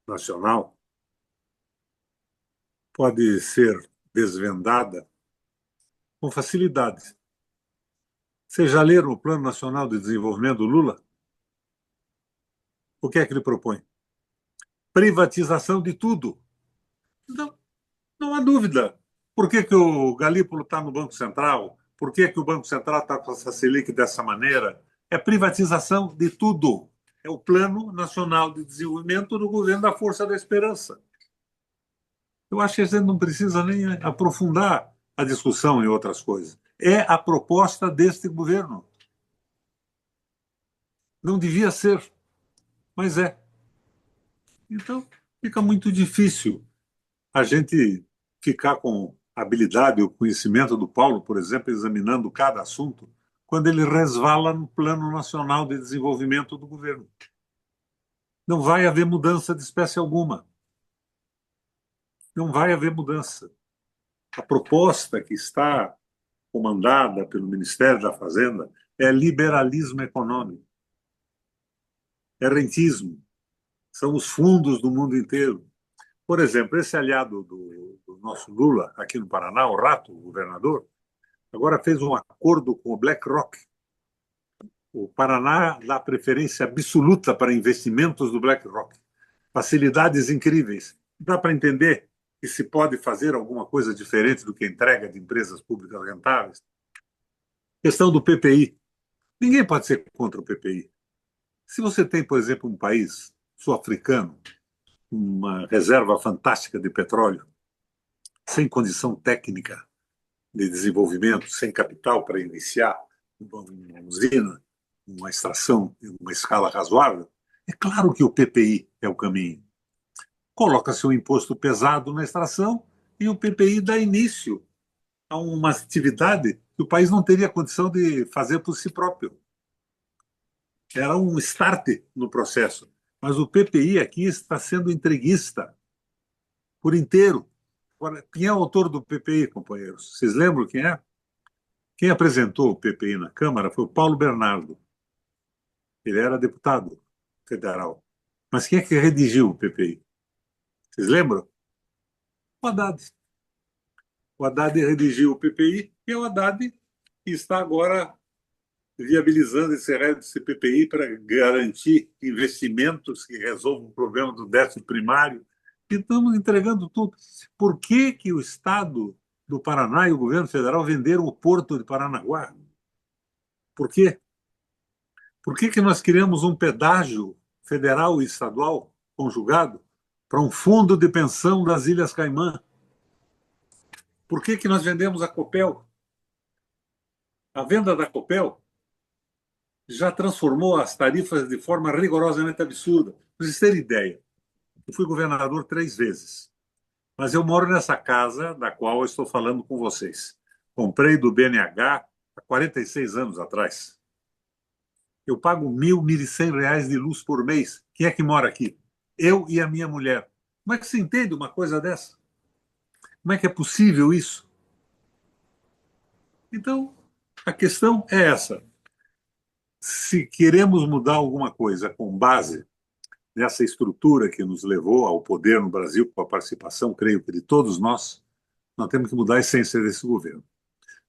nacional pode ser desvendada com facilidade. Vocês já leram o Plano Nacional de Desenvolvimento do Lula? O que é que ele propõe? Privatização de tudo. Então, não há dúvida. Por que o Galípolo está no Banco Central? Por que que o Banco Central está com essa Selic dessa maneira? É privatização de tudo. É o Plano Nacional de Desenvolvimento do governo da Força da Esperança. Eu acho que a gente não precisa nem aprofundar a discussão em outras coisas. É a proposta deste governo. Não devia ser, mas é. Então, fica muito difícil a gente ficar com a habilidade e o conhecimento do Paulo, por exemplo, examinando cada assunto, quando ele resvala no Plano Nacional de Desenvolvimento do governo. Não vai haver mudança de espécie alguma. Não vai haver mudança. A proposta que está comandada pelo Ministério da Fazenda é liberalismo econômico, é rentismo, são os fundos do mundo inteiro. Por exemplo, esse aliado do nosso Lula aqui no Paraná, o Rato, o governador, agora fez um acordo com o BlackRock. O Paraná dá preferência absoluta para investimentos do BlackRock. Facilidades incríveis. Dá para entender que se pode fazer alguma coisa diferente do que a entrega de empresas públicas rentáveis? Questão do PPI. Ninguém pode ser contra o PPI. Se você tem, por exemplo, um país sul-africano, uma reserva fantástica de petróleo, sem condição técnica de desenvolvimento, sem capital para iniciar uma usina, uma extração em uma escala razoável, é claro que o PPI é o caminho. Coloca-se um imposto pesado na extração e o PPI dá início a uma atividade que o país não teria condição de fazer por si próprio. Era um start no processo. Mas o PPI aqui está sendo entreguista por inteiro. Agora, quem é o autor do PPI, companheiros? Vocês lembram quem é? Quem apresentou o PPI na Câmara foi o Paulo Bernardo. Ele era deputado federal. Mas quem é que redigiu o PPI? Vocês lembram? O Haddad. O Haddad redigiu o PPI e o Haddad está agora viabilizando esse PPI para garantir investimentos que resolvam o problema do déficit primário. E estamos entregando tudo. Por que que o Estado do Paraná e o governo federal venderam o Porto de Paranaguá? Por quê? Por que que nós criamos um pedágio federal e estadual conjugado para um fundo de pensão das Ilhas Caimã? Por que que nós vendemos a Copel? A venda da Copel já transformou as tarifas de forma rigorosamente absurda. Para vocês terem ideia, eu fui governador 3 vezes, mas eu moro nessa casa da qual eu estou falando com vocês. Comprei do BNH há 46 anos atrás. Eu pago R$ 1.100 de luz por mês. Quem é que mora aqui? Eu e a minha mulher. Como é que se entende uma coisa dessa? Como é que é possível isso? Então, a questão é essa. Se queremos mudar alguma coisa com base nessa estrutura que nos levou ao poder no Brasil, com a participação, creio que de todos nós, nós temos que mudar a essência desse governo.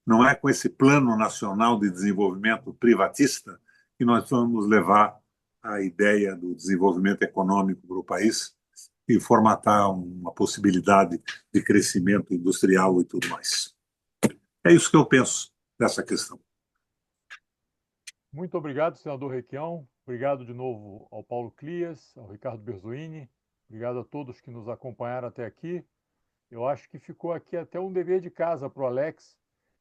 Não é com esse plano nacional de desenvolvimento privatista que nós vamos levar a ideia do desenvolvimento econômico para o país e formatar uma possibilidade de crescimento industrial e tudo mais. É isso que eu penso dessa questão. Muito obrigado, senador Requião. Obrigado de novo ao Paulo Clias, ao Ricardo Berzoini. Obrigado a todos que nos acompanharam até aqui. Eu acho que ficou aqui até um dever de casa para o Alex,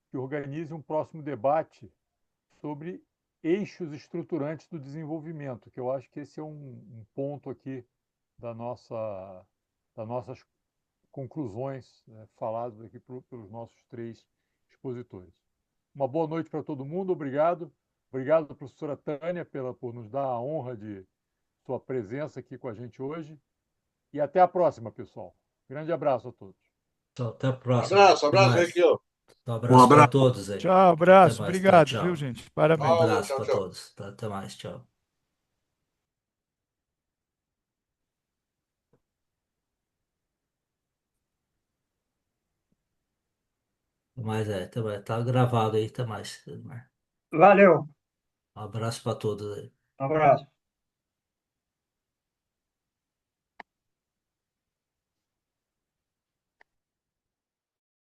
que organize um próximo debate sobre eixos estruturantes do desenvolvimento, que eu acho que esse é um ponto aqui da das nossas conclusões, né, faladas aqui pelos nossos três expositores. Uma boa noite para todo mundo, obrigado. Obrigado, professora Tânia, por nos dar a honra de sua presença aqui com a gente hoje. E até a próxima, pessoal. Grande abraço a todos. Tchau, até a próxima. Abraço, Até abraço, mais. Requião. Um Um abraço para abraço. todos aí. Tchau, Até abraço. mais, tá? Obrigado, viu, Tchau. gente? Um Parabéns. Falou, abraço tchau, para tchau. todos. Tá? Até mais, tchau. Até mais, até mais. Tá gravado aí, até mais. Valeu, Um abraço para todos aí. um abraço.